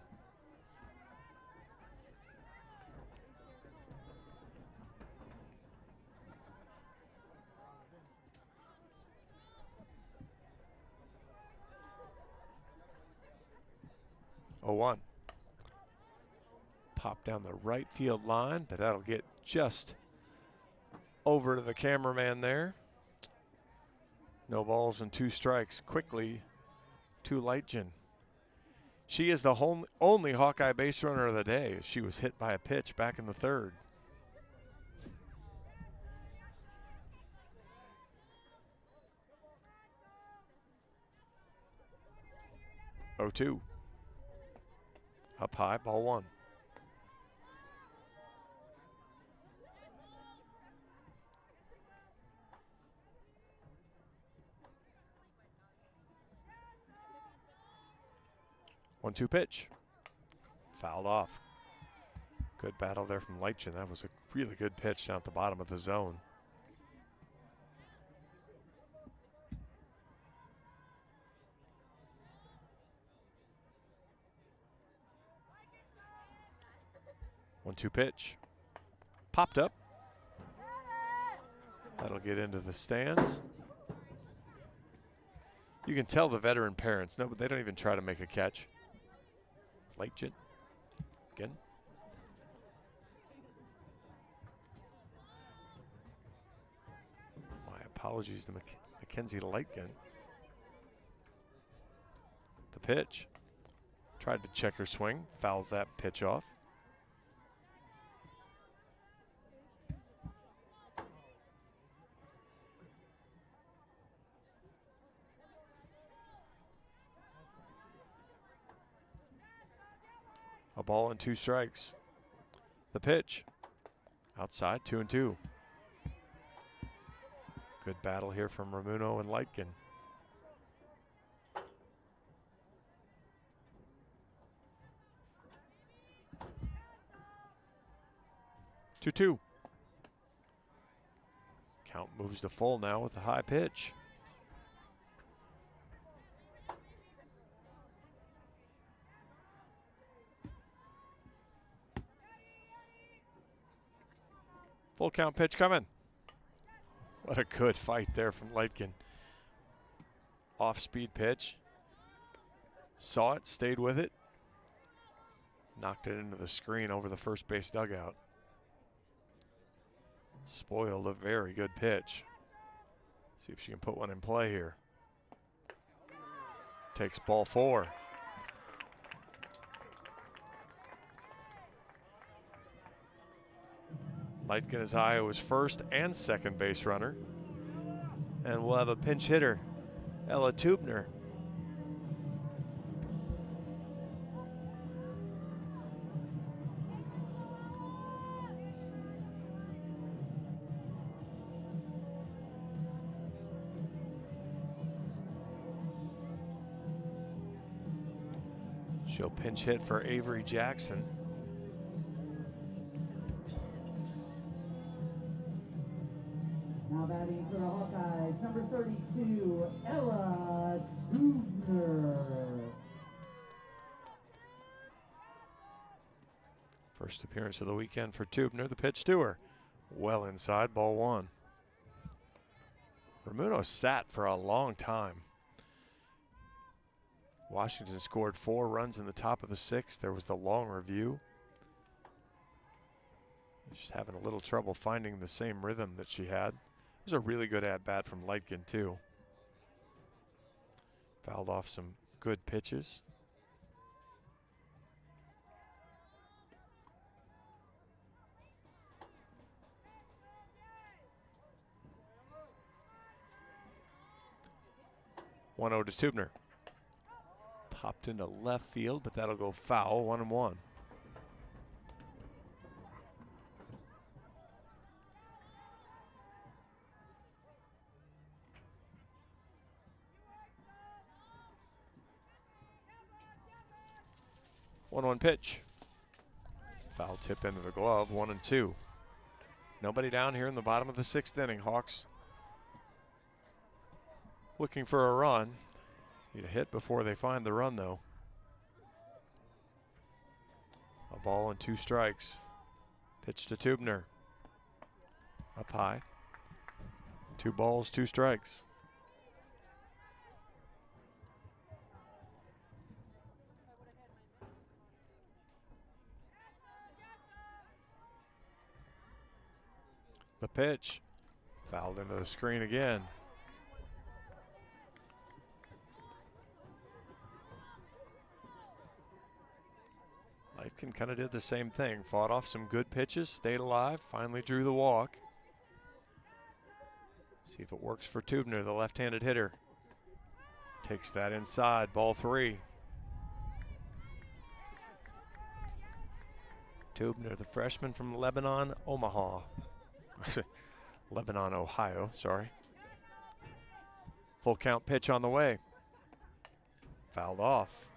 Pop down the right field line, but that'll get just over to the cameraman there. No balls and 2 strikes. Quickly to Lightgen. She is the only Hawkeye base runner of the day. She was hit by a pitch back in the 3rd. Oh, 2. Up high, ball 1. One-two pitch. Fouled off. Good battle there from Lightgen. That was a really good pitch down at the bottom of the zone. One-two pitch. Popped up. That'll get into the stands. You can tell the veteran parents, no, but they don't even try to make a catch. Lightgen again. My apologies to Mackenzie Lightgen. The pitch. Tried to check her swing, fouls that pitch off. A ball and 2 strikes. The pitch. Outside, 2-2. Good battle here from Ramuno and Lightgen. Two. Count moves to full now with a high pitch. Full count pitch coming. What a good fight there from Lightgen. Off speed pitch. Saw it, stayed with it. Knocked it into the screen over the first base dugout. Spoiled a very good pitch. See if she can put one in play here. Takes ball 4. Lightgen is Iowa's first and second base runner. And we'll have a pinch hitter, Ella Tubner. She'll pinch hit for Avery Jackson. Now batting for the Hawkeyes, number 32, Ella Tubner. First appearance of the weekend for Tubner. The pitch to her. Well inside, ball 1. Ramuno sat for a long time. Washington scored 4 runs in the top of the 6th. There was the long review. She's having a little trouble finding the same rhythm that she had. It was a really good at-bat from Lightkin, too. Fouled off some good pitches. One 0 to Tubner. Popped into left field, but that'll go foul. 1-1. One pitch. Foul tip into the glove. 1-2. Nobody down here in the bottom of the 6th inning. Hawks looking for a run. Need a hit before they find the run, though. A ball and 2 strikes. Pitch to Tubner. Up high. 2 balls, 2 strikes. The pitch. Fouled into the screen again. Lightkin kind of did the same thing. Fought off some good pitches, stayed alive, finally drew the walk. See if it works for Tubner, the left-handed hitter. Takes that inside, ball 3. Tubner, the freshman from Lebanon, Omaha. Lebanon, Ohio, sorry. Full count pitch on the way. Fouled off.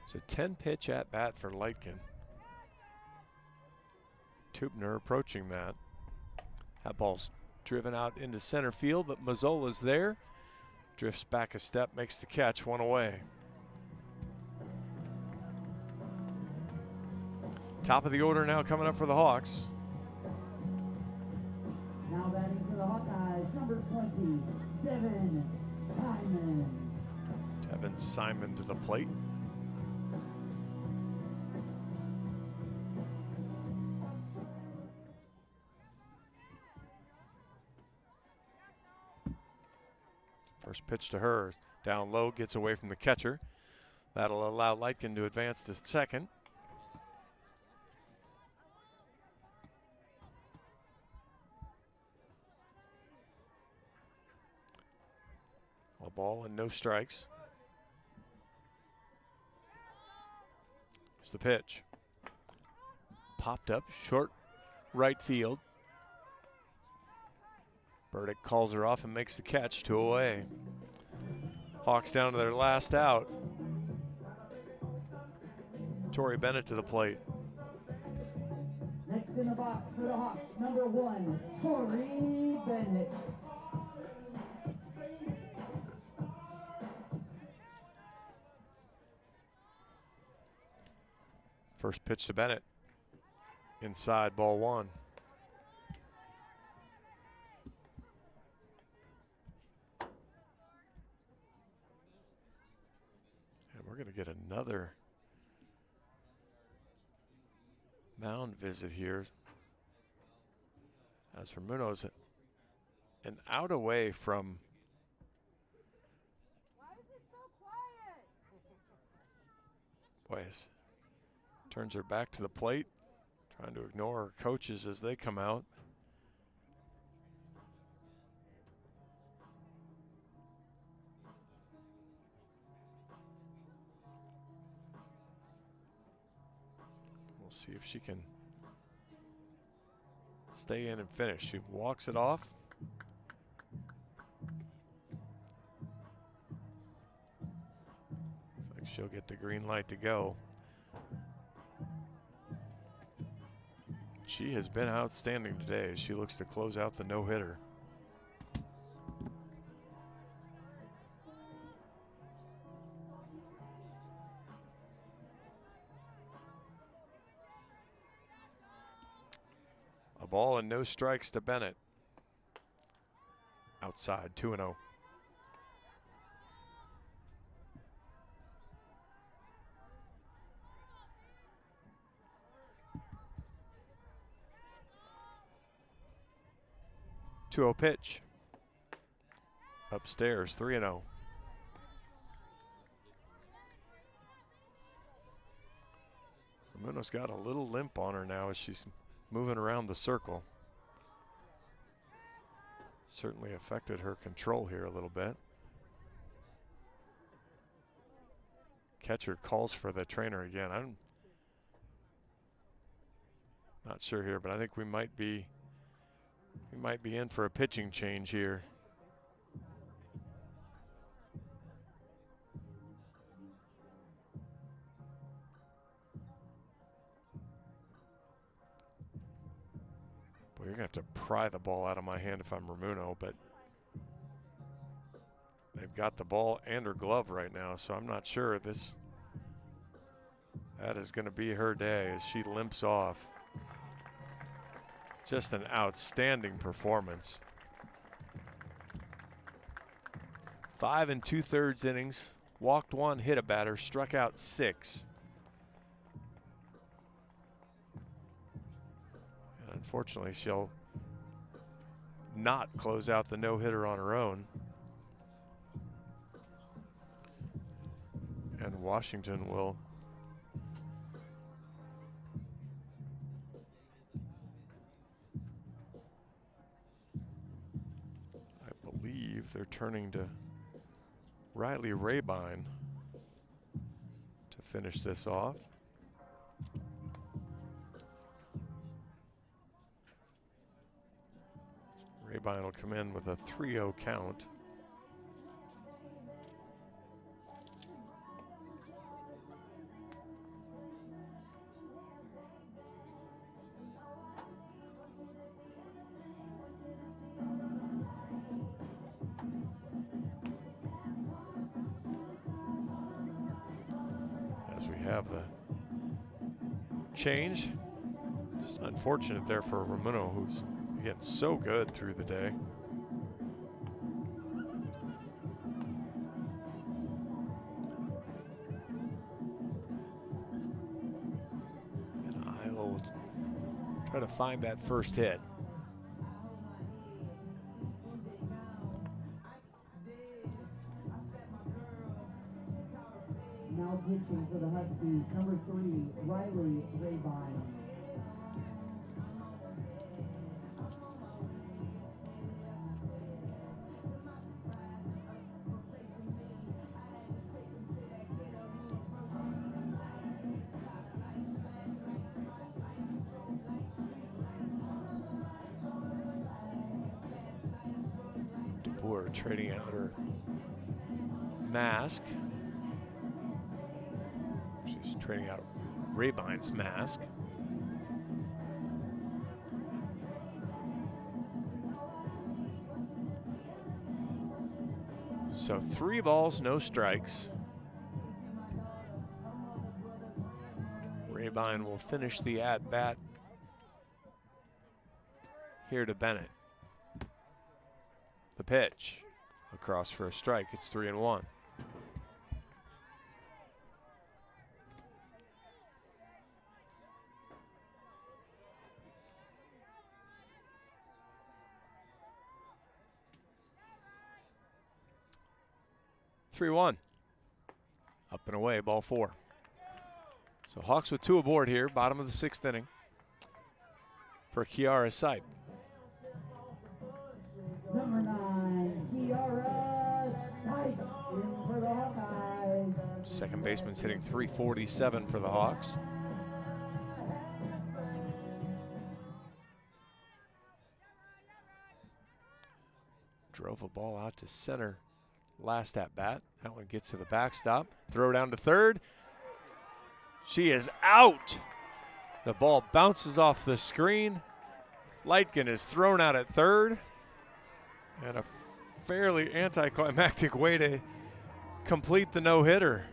It's a 10-pitch at-bat for Lightkin. Tubner approaching that. That ball's driven out into center field, but Mazzola's there. Drifts back a step, makes the catch, 1 away. Top of the order now coming up for the Hawks. Now batting for the Hawkeyes, number 20, Devin Simon. Devin Simon to the plate. First pitch to her, down low, gets away from the catcher. That'll allow Lightkin to advance to second. A ball and no strikes. Here's the pitch. Popped up, short right field. Burdick calls her off and makes the catch, 2 away. Hawks down to their last out. Tori Bennett to the plate. Next in the box for the Hawks, number 1, Tori Bennett. First pitch to Bennett. Inside, ball 1. We're going to get another mound visit here. As Ramuno's an out away from. Why is it so quiet? Boys, turns her back to the plate, trying to ignore her coaches as they come out. We'll see if she can stay in and finish. She walks it off. Looks like she'll get the green light to go. She has been outstanding today as she looks to close out the no-hitter. ball and no strikes to Bennett. Outside, 2-0. Pitch. Upstairs, 3-0. Ramuno's got a little limp on her now as she's moving around the circle. Certainly affected her control here a little bit. Catcher calls for the trainer again. I'm not sure here, but I think we might be in for a pitching change here. Boy, you're gonna have to pry the ball out of my hand if I'm Ramuno, but they've got the ball and her glove right now, so I'm not sure that is gonna be her day as she limps off. Just an outstanding performance. 5 2/3 innings, walked 1, hit a batter, struck out 6. And unfortunately, she'll not close out the no-hitter on her own. And Washington will they're turning to Riley Rabine to finish this off. Rabine will come in with a 3-0 count. Have the change. Just unfortunate there for Ramuno, who's getting so good through the day. And I will try to find that first hit. Now pitching for the Huskies, number 3, Riley Rabine. DeBoer trading out her mask. She's trading out Rabine's mask. So 3 balls, no strikes. Rabine will finish the at-bat here to Bennett. The pitch across for a strike. It's 3-1. Up and away, ball 4. So Hawks with 2 aboard here, bottom of the 6th inning for Kiara Sipe. Number 9, Kiara Sipe in for the Hawkeyes. Second baseman's hitting .347 for the Hawks. Drove a ball out to center last at bat. That one gets to the backstop. Throw down to third. She is out. The ball bounces off the screen. Lightkin is thrown out at third. And a fairly anticlimactic way to complete the no-hitter.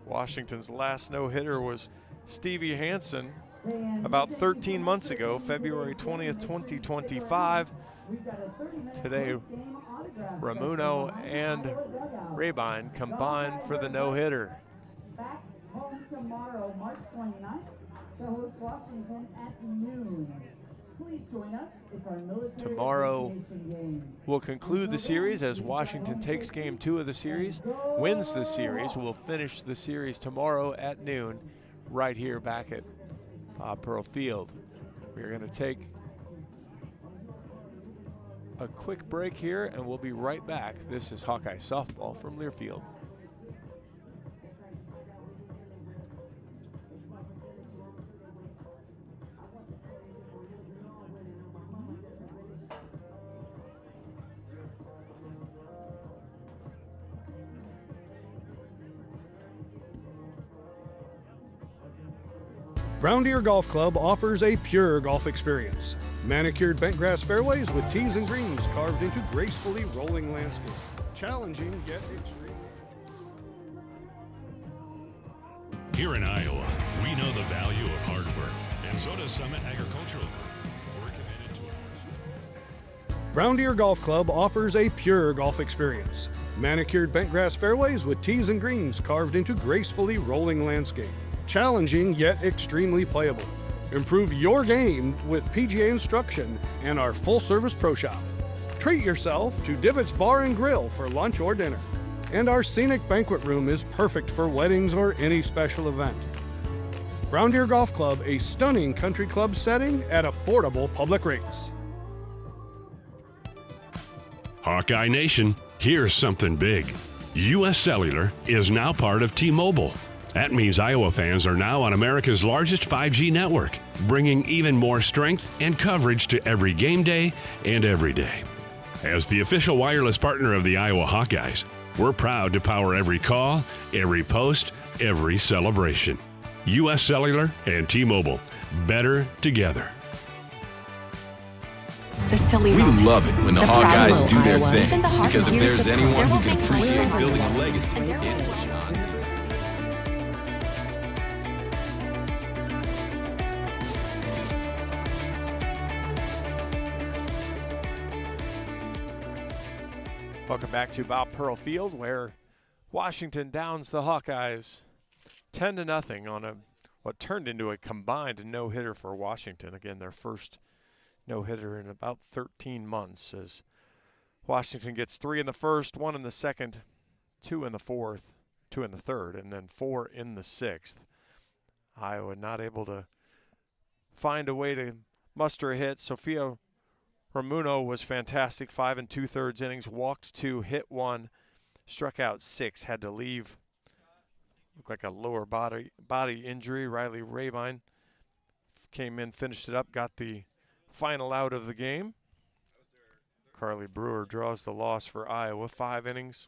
Washington's last no-hitter was Stevie Hansen about 13 months ago, February 20th, 2025. Today, Ramuno and Rabine combined for the no-hitter. Back home tomorrow, March 29th, to host Washington at noon. Please join us. It's our military Tomorrow appreciation game. we'll conclude the series as Washington takes game 2 of the series, wins the series. We'll finish the series tomorrow at noon right here back at Bob Pearl Field. We're going to take a quick break here and we'll be right back. This is Hawkeye Softball from Learfield. Brown Deer Golf Club offers a pure golf experience. Manicured bentgrass fairways with tees and greens carved into gracefully rolling landscape. Challenging yet extreme. Here in Iowa, we know the value of hard work, and so does Summit Agricultural Group. We're committed to it. Brown Deer Golf Club offers a pure golf experience. Manicured bentgrass fairways with tees and greens carved into gracefully rolling landscape. Challenging yet extremely playable. Improve your game with PGA instruction and our full-service pro shop. Treat yourself to Divots Bar and Grill for lunch or dinner. And our scenic banquet room is perfect for weddings or any special event. Brown Deer Golf Club, a stunning country club setting at affordable public rates. Hawkeye Nation, here's something big. U.S. Cellular is now part of T-Mobile. That means Iowa fans are now on America's largest 5G network, bringing even more strength and coverage to every game day and every day. As the official wireless partner of the Iowa Hawkeyes, we're proud to power every call, every post, every celebration. U.S. Cellular and T-Mobile, better together. The silly We moments, love it when the proud Hawkeyes do their Iowa, thing, even the hard because if years there's of anyone there who will can make life appreciate for building a everyone. legacy, And there will it's John Deere. Welcome back to Bob Pearl Field, where Washington downs the Hawkeyes 10-0 on what turned into a combined no-hitter for Washington. Again, their first no-hitter in about 13 months, as Washington gets 3 in the first, 1 in the second, 2 in the fourth, 2 in the third, and then 4 in the sixth. Iowa not able to find a way to muster a hit. Sophia Ramuno was fantastic, 5 2/3 innings, walked 2, hit 1, struck out 6, had to leave. Looked like a lower body injury. Riley Rabine came in, finished it up, got the final out of the game. Carly Brewer draws the loss for Iowa. 5 innings,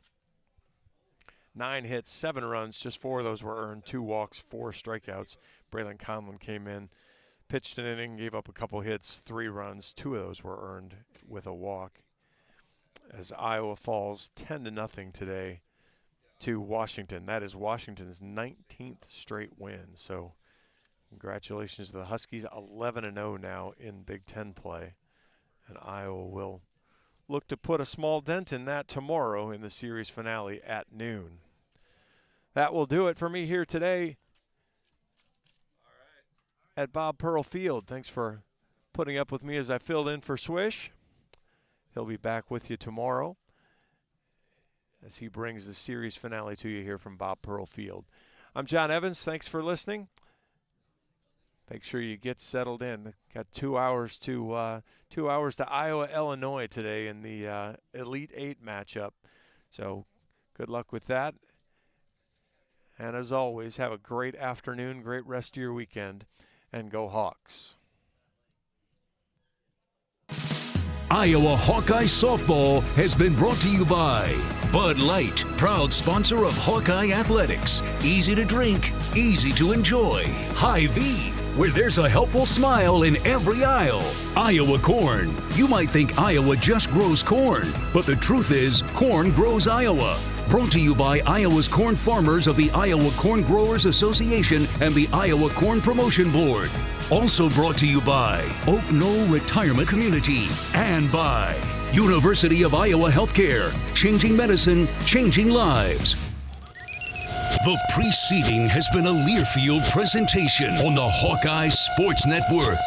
9 hits, 7 runs, just 4 of those were earned, 2 walks, 4 strikeouts. Braylon Conlon came in, pitched an inning, gave up a couple hits, 3 runs, 2 of those were earned with a walk. As Iowa falls 10-0 today to Washington. That is Washington's 19th straight win. So congratulations to the Huskies, 11-0 now in Big Ten play. And Iowa will look to put a small dent in that tomorrow in the series finale at noon. That will do it for me here today at Bob Pearl Field. Thanks for putting up with me as I filled in for Swish. He'll be back with you tomorrow as he brings the series finale to you here from Bob Pearl Field. I'm John Evans. Thanks for listening. Make sure you get settled in. Got 2 hours to Iowa, Illinois today in the Elite 8 matchup. So good luck with that. And as always, have a great afternoon, great rest of your weekend, and go Hawks. Iowa Hawkeye Softball has been brought to you by Bud Light, proud sponsor of Hawkeye Athletics. Easy to drink, easy to enjoy. Hy-Vee, where there's a helpful smile in every aisle. Iowa Corn. You might think Iowa just grows corn, but the truth is, corn grows Iowa. Brought to you by Iowa's corn farmers of the Iowa Corn Growers Association and the Iowa Corn Promotion Board. Also brought to you by Oak Knoll Retirement Community and by University of Iowa Healthcare. Changing medicine, changing lives. The preceding has been a Learfield presentation on the Hawkeye Sports Network.